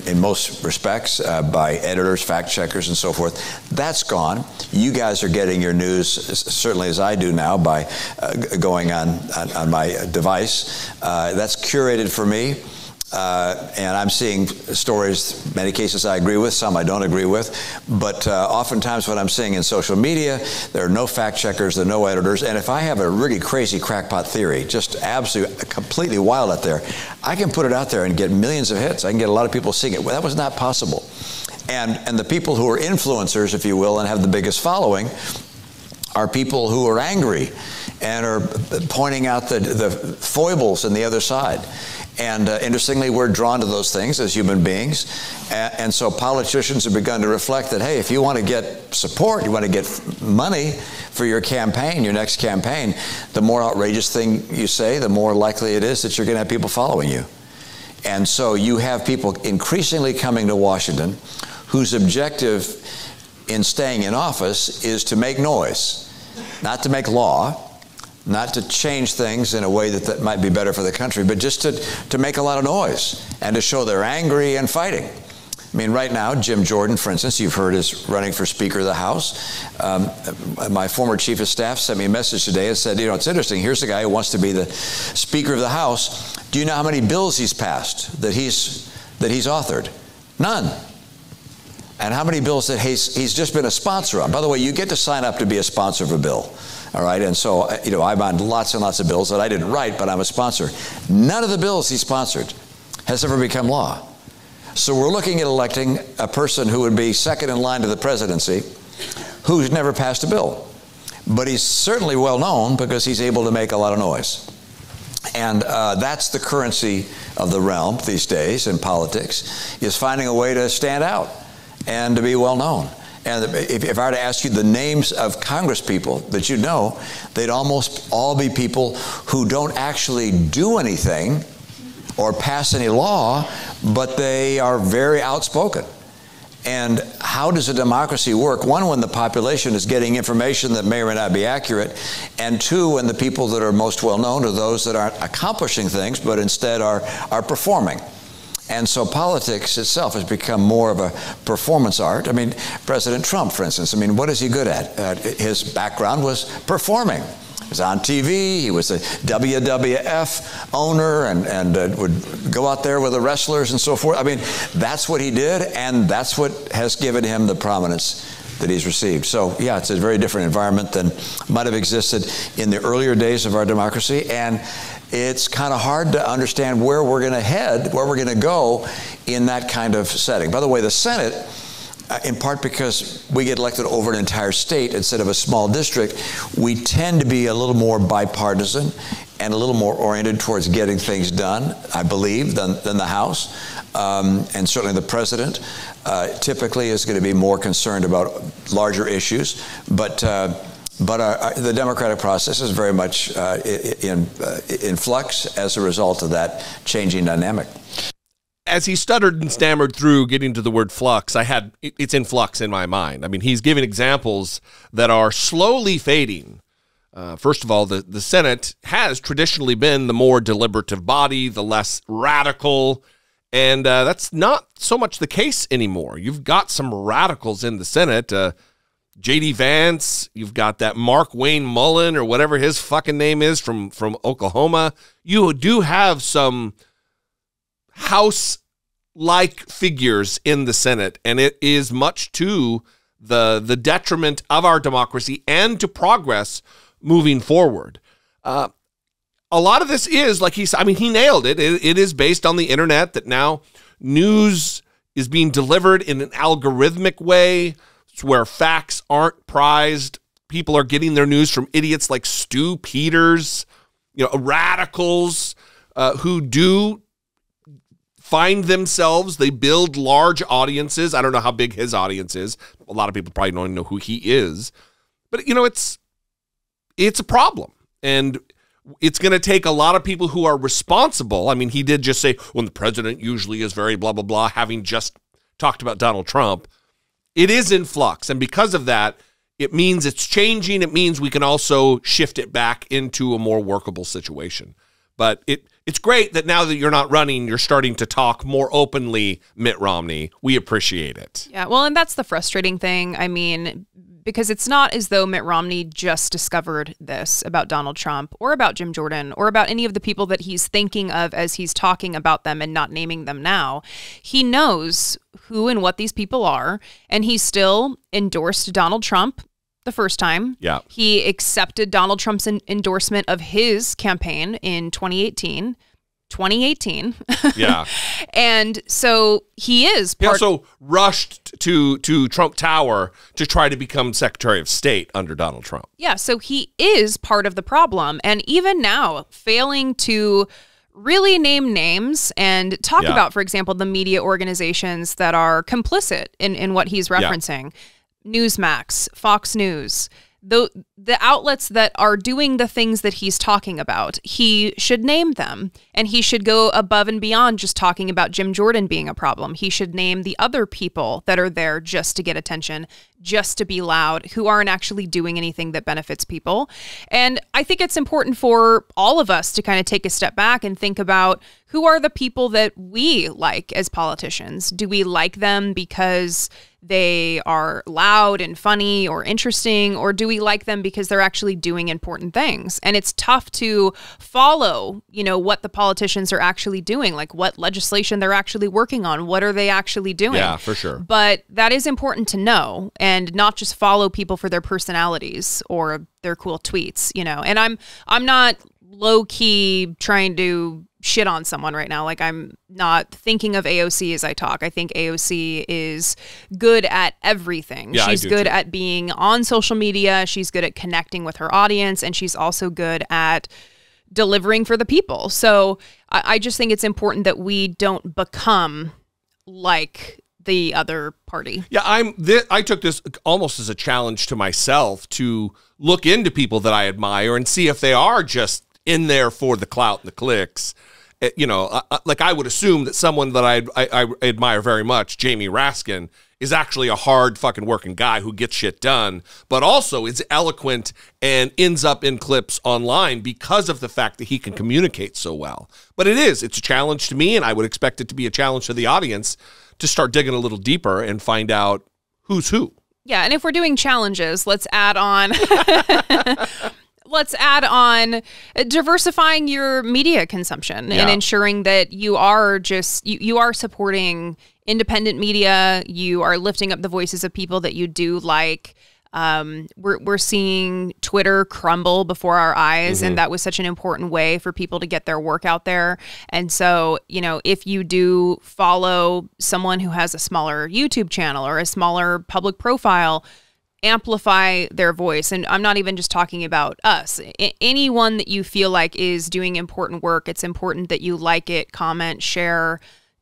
Speaker 13: in most respects by editors, fact checkers, and so forth. That's gone. You guys are getting your news, certainly as I do now, by going on my device. That's curated for me. And I'm seeing stories, many cases I agree with, some I don't agree with, but oftentimes what I'm seeing in social media, there are no fact checkers, there are no editors, and if I have a really crazy crackpot theory, just absolutely, completely wild out there, I can put it out there and get millions of hits. I can get a lot of people seeing it. Well, that was not possible. And the people who are influencers, if you will, and have the biggest following, are people who are angry and are pointing out the foibles in the other side. And interestingly, we're drawn to those things as human beings. And so politicians have begun to reflect that, hey, if you want to get support, you want to get money for your campaign, your next campaign, the more outrageous thing you say, the more likely it is that you're going to have people following you. And so you have people increasingly coming to Washington whose objective in staying in office is to make noise, not to make law, not to change things in a way that might be better for the country, but just to make a lot of noise and to show they're angry and fighting. I mean, right now, Jim Jordan, for instance, you've heard is running for Speaker of the House. My former chief of staff sent me a message today and said, you know, it's interesting. Here's a guy who wants to be the Speaker of the House. Do you know how many bills he's passed that he's authored? None. And how many bills that he's just been a sponsor on? By the way, you get to sign up to be a sponsor of a bill. All right, and so, you know, I'm on lots and lots of bills that I didn't write, but I'm a sponsor. None of the bills he sponsored has ever become law. So we're looking at electing a person who would be second in line to the presidency who's never passed a bill. But he's certainly well known because he's able to make a lot of noise. And that's the currency of the realm these days in politics, is finding a way to stand out and to be well known. And if I were to ask you the names of Congress people that you know, they'd almost all be people who don't actually do anything or pass any law, but they are very outspoken. And how does a democracy work? One, when the population is getting information that may or may not be accurate, and two, when the people that are most well known are those that aren't accomplishing things, but instead are performing. And so politics itself has become more of a performance art. I mean, President Trump, for instance, I mean, what is he good at? His background was performing. He was on TV, he was a WWF owner and would go out there with the wrestlers and so forth. I mean, that's what he did, and that's what has given him the prominence that he's received. So, yeah, it's a very different environment than might have existed in the earlier days of our democracy, and it's kind of hard to understand where we're going to head, where we're going to go in that kind of setting. By the way, the Senate, in part because we get elected over an entire state instead of a small district, we tend to be a little more bipartisan and a little more oriented towards getting things done, I believe, than the House. And certainly the president typically is going to be more concerned about larger issues. But the democratic process is very much in flux as a result of that changing dynamic.
Speaker 2: As he stuttered and stammered through getting to the word flux, it's in flux in my mind. I mean, he's giving examples that are slowly fading. First of all, the Senate has traditionally been the more deliberative body, the less radical, and that's not so much the case anymore. You've got some radicals in the Senate. J.D. Vance, you've got that Mark Wayne Mullen or whatever his fucking name is from Oklahoma. You do have some House-like figures in the Senate, and it is much to the detriment of our democracy and to progress moving forward. A lot of this is, like he said, I mean, he nailed it. It is based on the internet that now news is being delivered in an algorithmic way. It's where facts aren't prized. People are getting their news from idiots like Stu Peters, radicals who do find themselves. They build large audiences. I don't know how big his audience is. A lot of people probably don't even know who he is. But, it's a problem. And it's going to take a lot of people who are responsible. I mean, he did just say, when the president usually is very blah, blah, blah, having just talked about Donald Trump. It is in flux. And because of that, it means it's changing. It means we can also shift it back into a more workable situation. But it's great that now that you're not running, you're starting to talk more openly, Mitt Romney. We appreciate it.
Speaker 3: Yeah, well, and that's the frustrating thing. I mean, because it's not as though Mitt Romney just discovered this about Donald Trump or about Jim Jordan or about any of the people that he's thinking of as he's talking about them and not naming them now. He knows who and what these people are, and he still endorsed Donald Trump the first time.
Speaker 2: Yeah.
Speaker 3: He accepted Donald Trump's endorsement of his campaign in 2018. Yeah. And so he is
Speaker 2: he also rushed to Trump Tower to try to become Secretary of State under Donald Trump.
Speaker 3: Yeah, so he is part of the problem. And even now, failing to really name names and talk about, for example, the media organizations that are complicit in what he's referencing. Newsmax, Fox News, the outlets that are doing the things that he's talking about, he should name them. And he should go above and beyond just talking about Jim Jordan being a problem. He should name the other people that are there just to get attention, just to be loud, who aren't actually doing anything that benefits people. And I think it's important for all of us to kind of take a step back and think about who are the people that we like as politicians. Do we like them because they are loud and funny or interesting, or do we like them because they're actually doing important things? And it's tough to follow, what the politicians are actually doing, like what legislation they're actually working on. What are they actually doing?
Speaker 2: Yeah, for sure.
Speaker 3: But that is important to know and not just follow people for their personalities or their cool tweets, And I'm not low key trying to shit on someone right now. Like, I'm not thinking of AOC as I talk. I think AOC is good at everything.
Speaker 2: Yeah,
Speaker 3: she's good at being on social media. She's good at connecting with her audience. And she's also good at delivering for the people. So I just think it's important that we don't become like the other party.
Speaker 2: Yeah, I took this almost as a challenge to myself to look into people that I admire and see if they are just in there for the clout and the clicks. like I would assume that someone that I admire very much, Jamie Raskin, is actually a hard fucking working guy who gets shit done, but also is eloquent and ends up in clips online because of the fact that he can communicate so well. But it's a challenge to me, and I would expect it to be a challenge to the audience to start digging a little deeper and find out who's who.
Speaker 3: Yeah, and if we're doing challenges, let's add on diversifying your media consumption and ensuring that you are supporting independent media. You are lifting up the voices of people that you do like. We're seeing Twitter crumble before our eyes, and that was such an important way for people to get their work out there. And so, if you do follow someone who has a smaller YouTube channel or a smaller public profile, amplify their voice. And I'm not even just talking about us. Anyone that you feel like is doing important work, it's important that you like it, comment, share,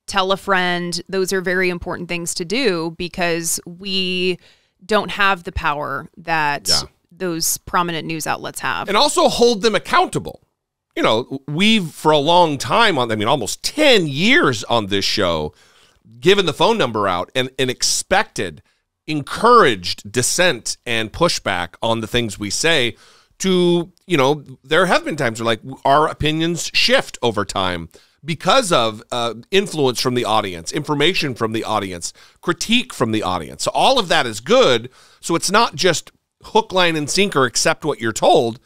Speaker 3: tell a friend. Those are very important things to do because we don't have the power that those prominent news outlets have.
Speaker 2: And also hold them accountable. We've for a long time almost 10 years on this show, given the phone number out and encouraged dissent and pushback on the things we say to, there have been times where our opinions shift over time because of influence from the audience, information from the audience, critique from the audience. So all of that is good. So it's not just hook, line, and sinker, accept what you're told.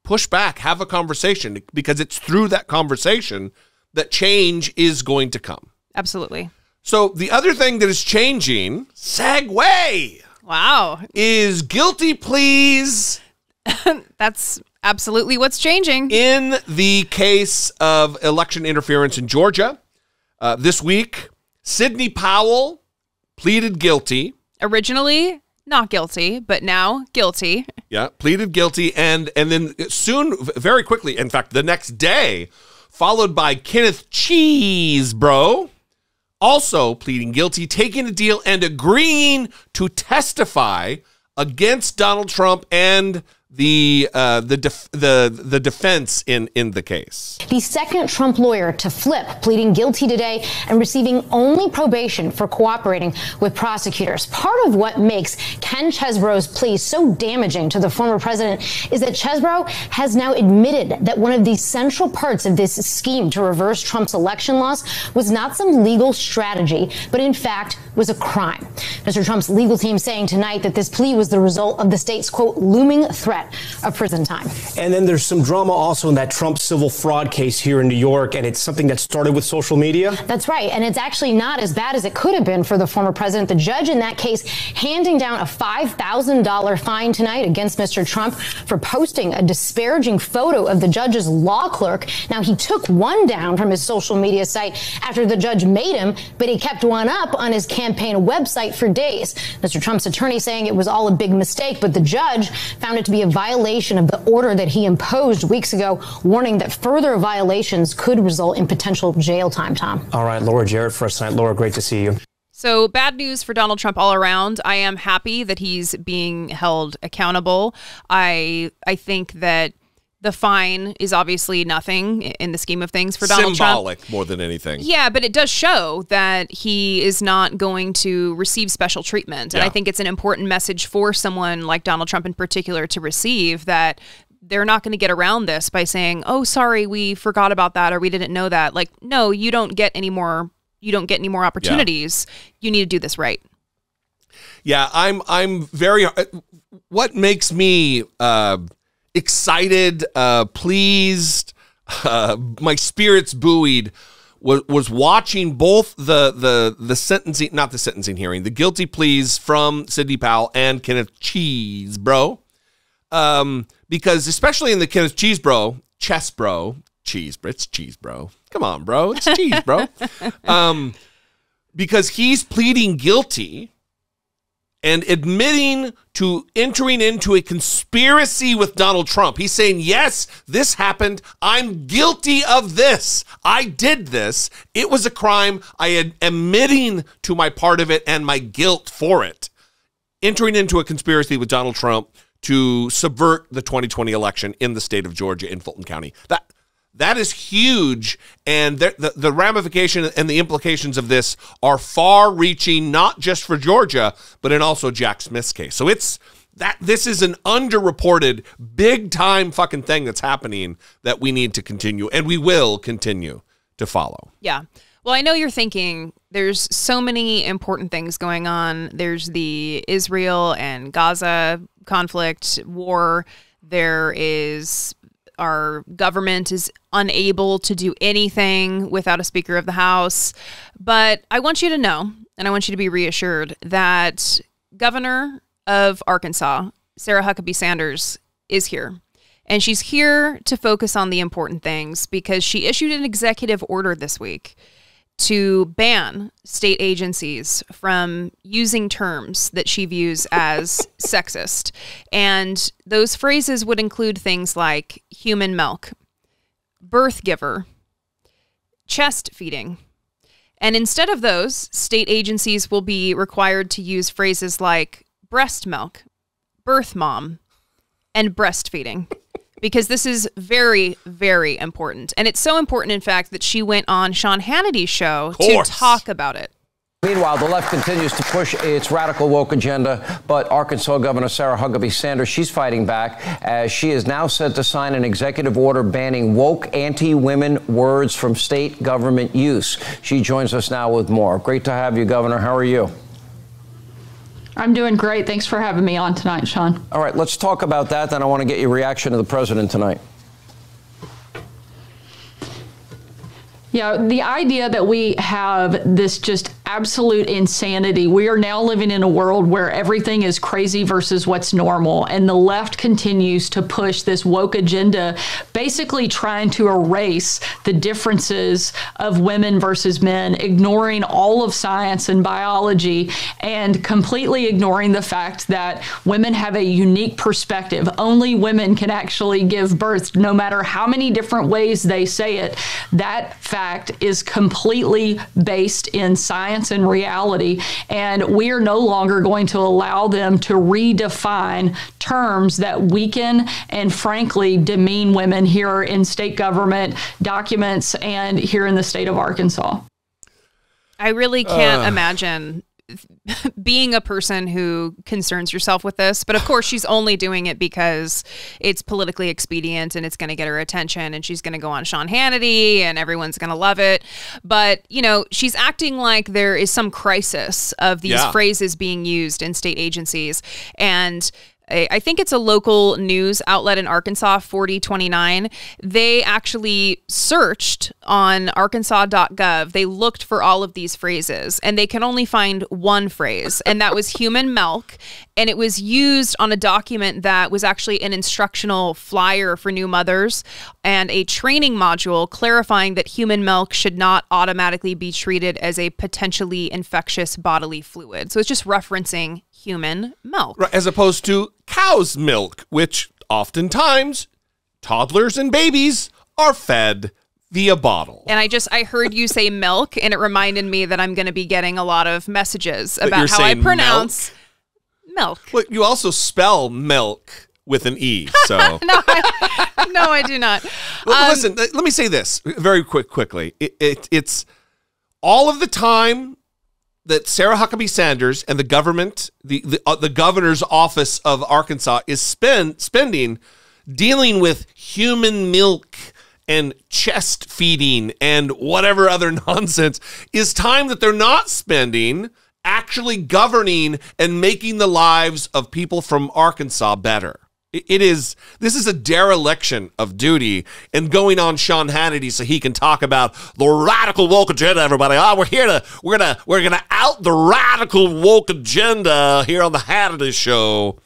Speaker 2: Push back, have a conversation, because it's through that conversation that change is going to come.
Speaker 3: Absolutely.
Speaker 2: So the other thing that is changing, segue.
Speaker 3: Wow.
Speaker 2: Is guilty pleas.
Speaker 3: That's absolutely what's changing.
Speaker 2: In the case of election interference in Georgia, this week, Sidney Powell pleaded guilty.
Speaker 3: Originally not guilty, but now guilty.
Speaker 2: Yeah, pleaded guilty, and then soon, very quickly, in fact, the next day, followed by Kenneth Cheesebro, also pleading guilty, taking a deal, and agreeing to testify against Donald Trump and the defense in the case.
Speaker 14: The second Trump lawyer to flip, pleading guilty today and receiving only probation for cooperating with prosecutors. Part of what makes Ken Chesebro's plea so damaging to the former president is that Chesebro has now admitted that one of the central parts of this scheme to reverse Trump's election loss was not some legal strategy, but in fact was a crime. Mr. Trump's legal team saying tonight that this plea was the result of the state's, quote, looming threat of prison time.
Speaker 15: And then there's some drama also in that Trump civil fraud case here in New York, and it's something that started with social media.
Speaker 14: That's right, and it's actually not as bad as it could have been for the former president. The judge in that case handing down a $5,000 fine tonight against Mr. Trump for posting a disparaging photo of the judge's law clerk. Now, he took one down from his social media site after the judge made him, but he kept one up on his campaign website for days. Mr. Trump's attorney saying it was all a big mistake, but the judge found it to be a violation of the order that he imposed weeks ago, warning that further violations could result in potential jail time, Tom.
Speaker 15: All right, Laura Jarrett for us tonight. Laura, great to see you.
Speaker 3: So bad news for Donald Trump all around. I am happy that he's being held accountable. I think that the fine is obviously nothing in the scheme of things for Donald Trump.
Speaker 2: Symbolic more than anything.
Speaker 3: Yeah, but it does show that he is not going to receive special treatment. And I think it's an important message for someone like Donald Trump in particular to receive, that they're not going to get around this by saying, oh, sorry, we forgot about that, or we didn't know that. Like, no, you don't get any more opportunities. You need to do this right.
Speaker 2: Yeah, I'm very, what makes me excited, pleased, my spirits buoyed was watching both the sentencing, not the sentencing hearing, the guilty pleas from Sidney Powell and Kenneth Chesebro, because especially in the Kenneth Chesebro, it's Chesebro. Come on, bro, it's Chesebro, because he's pleading guilty and admitting to entering into a conspiracy with Donald Trump. He's saying, yes, this happened. I'm guilty of this. I did this. It was a crime. I am admitting to my part of it and my guilt for it. Entering into a conspiracy with Donald Trump to subvert the 2020 election in the state of Georgia in Fulton County. That is huge, and the ramification and the implications of this are far-reaching, not just for Georgia, but in also Jack Smith's case. So this is an underreported, big-time fucking thing that's happening that we need to continue, and we will continue to follow.
Speaker 3: Yeah. Well, I know you're thinking there's so many important things going on. There's the Israel and Gaza conflict, war. There is our government is unable to do anything without a Speaker of the House. But I want you to know, and I want you to be reassured, that Governor of Arkansas, Sarah Huckabee Sanders, is here. And she's here to focus on the important things because she issued an executive order this week to ban state agencies from using terms that she views as sexist. And those phrases would include things like human milk, birth giver, chest feeding. And instead of those, state agencies will be required to use phrases like breast milk, birth mom, and breastfeeding. Because this is very, very important. And it's so important, in fact, that she went on Sean Hannity's show to talk about it.
Speaker 16: Meanwhile, the left continues to push its radical woke agenda, but Arkansas Governor Sarah Huckabee Sanders, she's fighting back as she is now set to sign an executive order banning woke anti-women words from state government use. She joins us now with more. Great to have you, Governor. How are you?
Speaker 17: I'm doing great. Thanks for having me on tonight, Sean.
Speaker 16: All right, let's talk about that. Then I want to get your reaction to the president tonight.
Speaker 17: Yeah, the idea that we have this just absolute insanity. We are now living in a world where everything is crazy versus what's normal. And the left continues to push this woke agenda, basically trying to erase the differences of women versus men, ignoring all of science and biology, and completely ignoring the fact that women have a unique perspective. Only women can actually give birth, no matter how many different ways they say it. That fact is completely based in science and reality, and we are no longer going to allow them to redefine terms that weaken and frankly demean women here in state government documents and here in the state of Arkansas.
Speaker 3: I really can't imagine being a person who concerns yourself with this, but of course she's only doing it because it's politically expedient and it's going to get her attention, and she's going to go on Sean Hannity and everyone's going to love it. But, you know, she's acting like there is some crisis of these phrases being used in state agencies. And I think it's a local news outlet in Arkansas, 4029. They actually searched on arkansas.gov. They looked for all of these phrases, and they can only find one phrase, and that was human milk. And it was used on a document that was actually an instructional flyer for new mothers and a training module clarifying that human milk should not automatically be treated as a potentially infectious bodily fluid. So it's just referencing human milk.
Speaker 2: Right, as opposed to cow's milk, which oftentimes toddlers and babies are fed via bottle.
Speaker 3: And I heard you say milk, and it reminded me that I'm going to be getting a lot of messages about how I pronounce milk.
Speaker 2: Well, you also spell milk with an E, so.
Speaker 3: No, I do not.
Speaker 2: Well, listen, let me say this very quickly. It's all of the time that Sarah Huckabee Sanders and the government, the governor's office of Arkansas is spending dealing with human milk and chest feeding and whatever other nonsense is time that they're not spending actually governing and making the lives of people from Arkansas better. This is a dereliction of duty, and going on Sean Hannity so he can talk about the radical woke agenda, everybody. We're gonna out the radical woke agenda here on the Hannity show.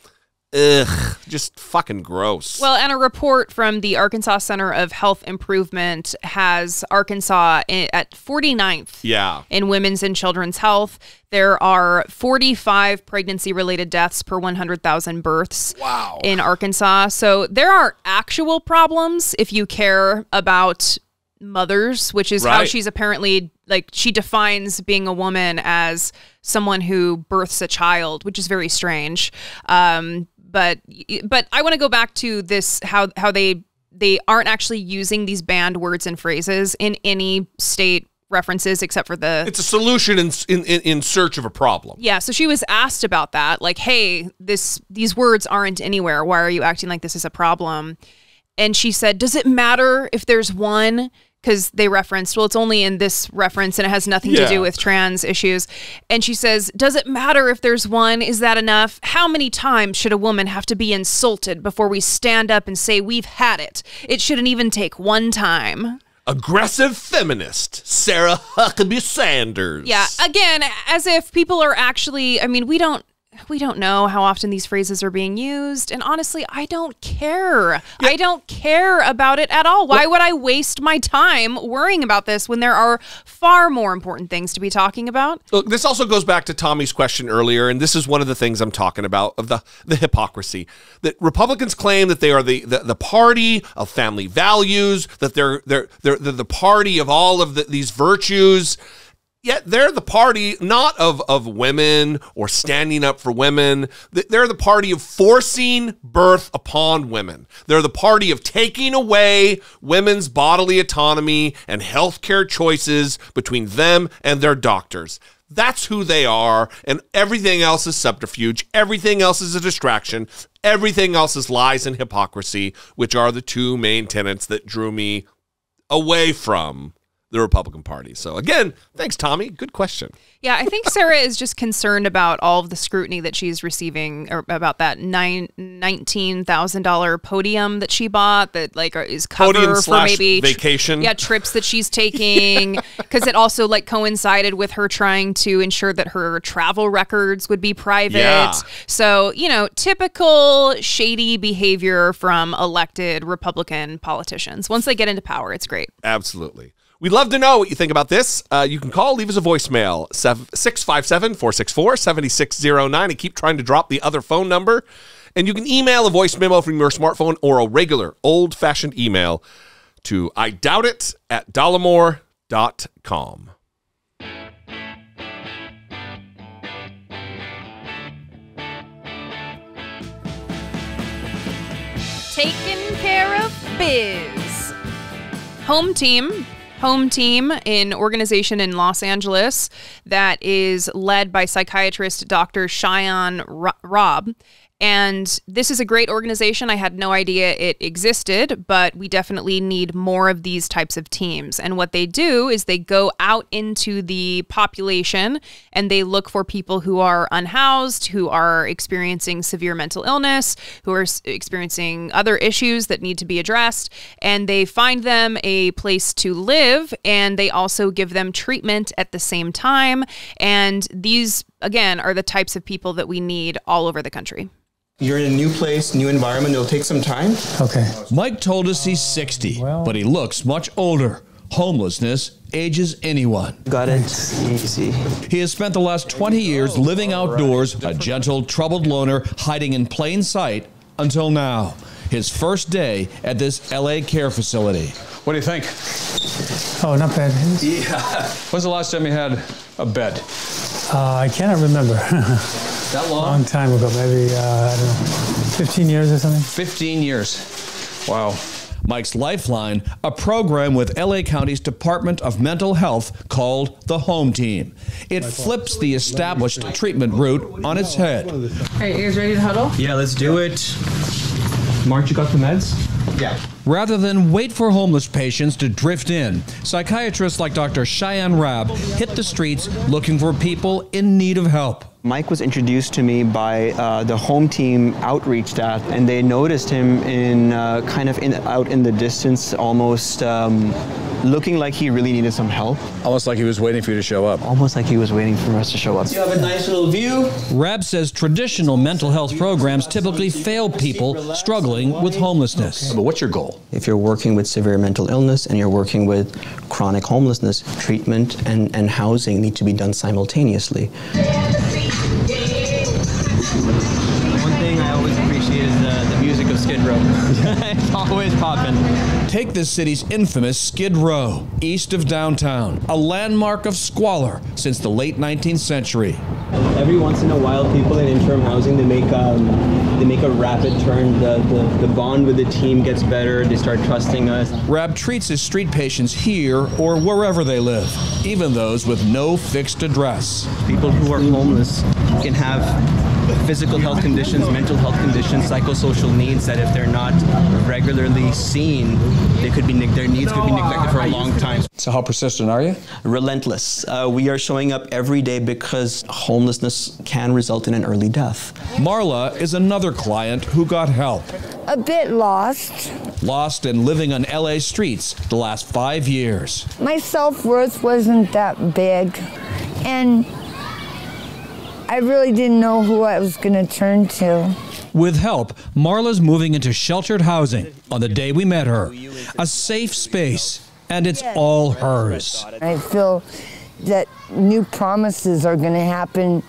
Speaker 2: Ugh, just fucking gross.
Speaker 3: Well, and a report from the Arkansas Center of Health Improvement has Arkansas at 49th in women's and children's health. There are 45 pregnancy-related deaths per 100,000 births in Arkansas. So there are actual problems if you care about mothers, which is how she's apparently, like, she defines being a woman as someone who births a child, which is very strange. But I want to go back to this, how they they aren't actually using these banned words and phrases in any state references except for the...
Speaker 2: It's a solution in search of a problem.
Speaker 3: Yeah, so she was asked about that, like, hey, these words aren't anywhere. Why are you acting like this is a problem? And she said, does it matter if there's one? Because they referenced, well, it's only in this reference and it has nothing to do with trans issues. And she says, does it matter if there's one? Is that enough? How many times should a woman have to be insulted before we stand up and say we've had it? It shouldn't even take one time.
Speaker 2: Aggressive feminist Sarah Huckabee Sanders.
Speaker 3: Yeah, again, as if people are actually, I mean, we don't know how often these phrases are being used. And honestly, I don't care. Yeah. I don't care about it at all. Why would I waste my time worrying about this when there are far more important things to be talking about?
Speaker 2: Look, this also goes back to Tommy's question earlier, and this is one of the things I'm talking about, of the hypocrisy. That Republicans claim that they are the party of family values, that they're the party of all of these virtues. Yet they're the party not of women or standing up for women. They're the party of forcing birth upon women. They're the party of taking away women's bodily autonomy and healthcare choices between them and their doctors. That's who they are, and everything else is subterfuge. Everything else is a distraction. Everything else is lies and hypocrisy, which are the two main tenets that drew me away from the Republican Party. So again, thanks, Tommy. Good question.
Speaker 3: Yeah, I think Sarah is just concerned about all of the scrutiny that she's receiving, or about that $19,000 podium that she bought that like is cover for maybe
Speaker 2: vacation.
Speaker 3: Trips that she's taking, because it also like coincided with her trying to ensure that her travel records would be private. Yeah. So, typical shady behavior from elected Republican politicians. Once they get into power, it's great.
Speaker 2: Absolutely. We'd love to know what you think about this. You can call, leave us a voicemail, 657-464-7609. I keep trying to drop the other phone number. And you can email a voice memo from your smartphone or a regular old-fashioned email to idoubitit@dollemore.com.
Speaker 3: Taking care of biz. Home team in organization in Los Angeles that is led by psychiatrist Dr. Cheyenne Robb. And this is a great organization. I had no idea it existed, but we definitely need more of these types of teams. And what they do is they go out into the population and they look for people who are unhoused, who are experiencing severe mental illness, who are experiencing other issues that need to be addressed. And they find them a place to live, and they also give them treatment at the same time. And these, again, are the types of people that we need all over the country.
Speaker 18: You're in a new place, new environment. It'll take some time.
Speaker 10: Okay.
Speaker 19: Mike told us he's 60, but he looks much older. Homelessness ages anyone.
Speaker 18: Got it. Easy.
Speaker 19: He has spent the last 20 years living outdoors, a gentle, troubled loner hiding in plain sight until now. His first day at this LA care facility.
Speaker 11: What do you think?
Speaker 10: Oh, not bad.
Speaker 11: Yeah. When's the last time you had a bed?
Speaker 10: I cannot remember.
Speaker 11: That long?
Speaker 10: Long time ago, maybe, I don't know, 15 years or something.
Speaker 11: 15 years. Wow.
Speaker 19: Mike's Lifeline, a program with LA County's Department of Mental Health called the Home Team. It flips the established treatment route on its head.
Speaker 17: All right, you guys ready to huddle?
Speaker 18: Yeah, let's do it. Mark, you got the meds? Yeah.
Speaker 19: Rather than wait for homeless patients to drift in, psychiatrists like Dr. Cheyenne Robb hit the streets looking for people in need of help.
Speaker 18: Mike was introduced to me by the home team outreach staff, and they noticed him out in the distance, almost looking like he really needed some help.
Speaker 11: Almost like he was waiting for you to show up.
Speaker 18: Almost like he was waiting for us to show up. You have a nice little view.
Speaker 19: Robb says traditional mental health programs typically fail people struggling with homelessness.
Speaker 11: But what's your goal?
Speaker 18: If you're working with severe mental illness and you're working with chronic homelessness, treatment and housing need to be done simultaneously. One thing I always appreciate is the music of Skid Row. It's always popping.
Speaker 19: Take this city's infamous Skid Row, east of downtown, a landmark of squalor since the late 19th century.
Speaker 18: Every once in a while, people in interim housing, they make a rapid turn. The bond with the team gets better. They start trusting us.
Speaker 19: Rab treats his street patients here or wherever they live, even those with no fixed address.
Speaker 18: People who are homeless can have physical health conditions, mental health conditions, psychosocial needs that if they're not regularly seen, their needs could be neglected for a long time.
Speaker 19: So how persistent are you?
Speaker 18: Relentless. We are showing up every day because homelessness can result in an early death.
Speaker 19: Marla is another client who got help.
Speaker 20: A bit lost.
Speaker 19: Lost and living on LA streets the last 5 years.
Speaker 20: My self-worth wasn't that big, and I really didn't know who I was going to turn to.
Speaker 21: With help, Marla's moving into sheltered housing on the day we met her. A safe space, and it's all hers.
Speaker 20: I feel that new promises are going to happen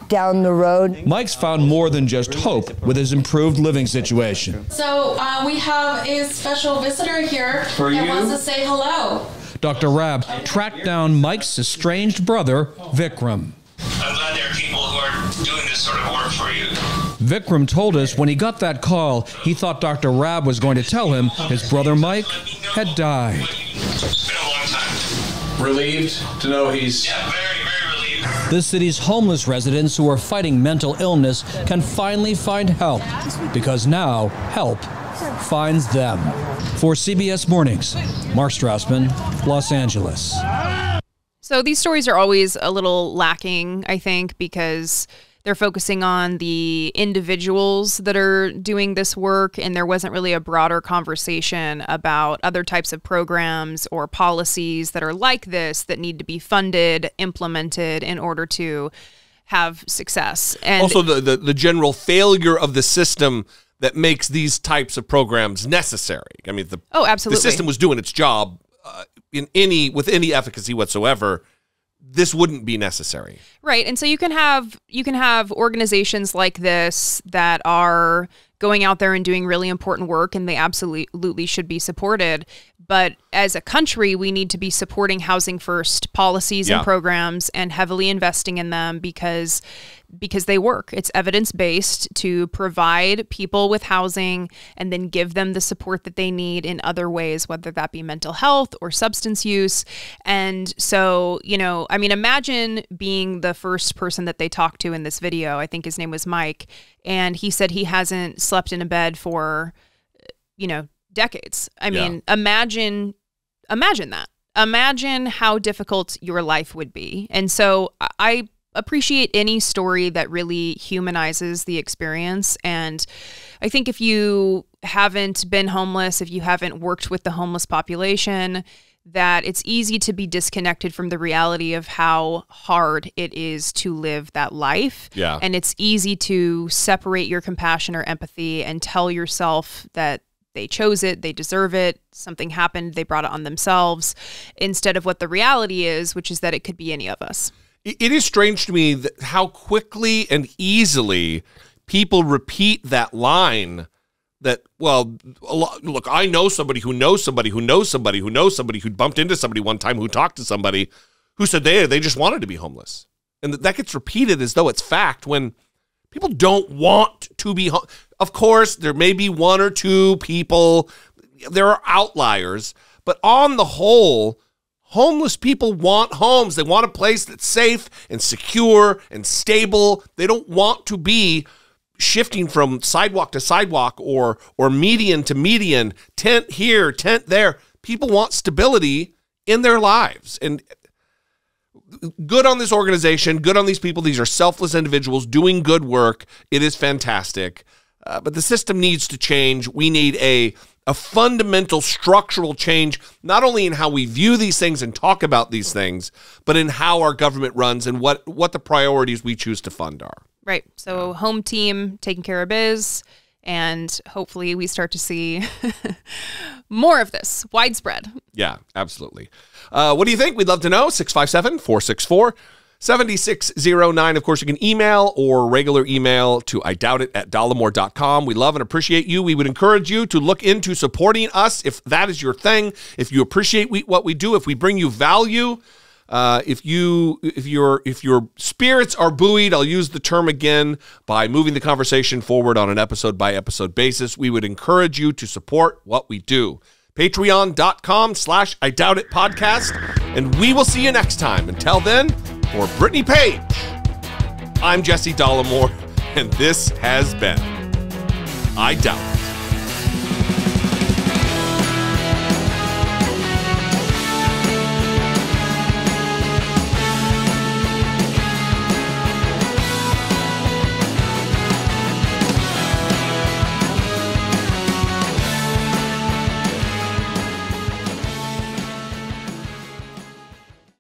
Speaker 20: down the road.
Speaker 19: Mike's found more than just hope with his improved living situation.
Speaker 22: So we have a special visitor here that wants to say hello.
Speaker 21: Dr. Rab tracked down Mike's estranged brother, Vikram.
Speaker 23: I'm glad there are people who are doing this sort of work for you.
Speaker 21: Vikram told us when he got that call, he thought Dr. Rab was going to tell him his brother Mike had died.
Speaker 23: It's been a long time.
Speaker 19: Relieved to know he's...
Speaker 23: Yeah, very, very relieved.
Speaker 21: This city's homeless residents who are fighting mental illness can finally find help, because now help finds them. For CBS Mornings, Mark Strassman, Los Angeles.
Speaker 3: So these stories are always a little lacking, I think, because they're focusing on the individuals that are doing this work, and there wasn't really a broader conversation about other types of programs or policies that are like this that need to be funded, implemented in order to have success. And
Speaker 2: also the general failure of the system that makes these types of programs necessary. I mean,
Speaker 3: absolutely.
Speaker 2: The system was doing its job with any efficacy whatsoever. This wouldn't be necessary.
Speaker 3: Right. And so you can have organizations like this that are going out there and doing really important work, and they absolutely should be supported. But as a country, we need to be supporting housing first policies and programs and heavily investing in them because they work. It's evidence-based to provide people with housing and then give them the support that they need in other ways, whether that be mental health or substance use. And so, imagine being the first person that they talked to in this video. I think his name was Mike. And he said he hasn't slept in a bed for, decades. I mean, imagine that. Imagine how difficult your life would be. And so I appreciate any story that really humanizes the experience. And I think if you haven't been homeless, if you haven't worked with the homeless population, that it's easy to be disconnected from the reality of how hard it is to live that life.
Speaker 2: Yeah.
Speaker 3: And it's easy to separate your compassion or empathy and tell yourself that they chose it, they deserve it, something happened, they brought it on themselves, instead of what the reality is, which is that it could be any of us.
Speaker 2: It is strange to me that how quickly and easily people repeat that line that, well, look, I know somebody who knows somebody who knows somebody who knows somebody who bumped into somebody one time who talked to somebody who said they just wanted to be homeless. And that gets repeated as though it's fact when people don't want to be homeless. Of course, there may be one or two people, there are outliers, but on the whole, homeless people want homes. They want a place that's safe and secure and stable. They don't want to be shifting from sidewalk to sidewalk or median to median, tent here, tent there. People want stability in their lives. And good on this organization, good on these people. These are selfless individuals doing good work. It is fantastic. But the system needs to change. We need a fundamental structural change, not only in how we view these things and talk about these things, but in how our government runs and what the priorities we choose to fund are.
Speaker 3: Right. So home team taking care of biz, and hopefully we start to see more of this widespread.
Speaker 2: Yeah, absolutely. What do you think? We'd love to know. 657-464 7609. Of course, you can email or regular email to idoubt@dollemore.com. We love and appreciate you. We would encourage you to look into supporting us if that is your thing. If you appreciate what we do, if we bring you value, if your spirits are buoyed, I'll use the term again, by moving the conversation forward on an episode-by-episode basis, we would encourage you to support what we do. Patreon.com/IDoubtItPodcast, and we will see you next time. Until then, for Brittany Page, I'm Jesse Dollemore, and this has been I Doubt It.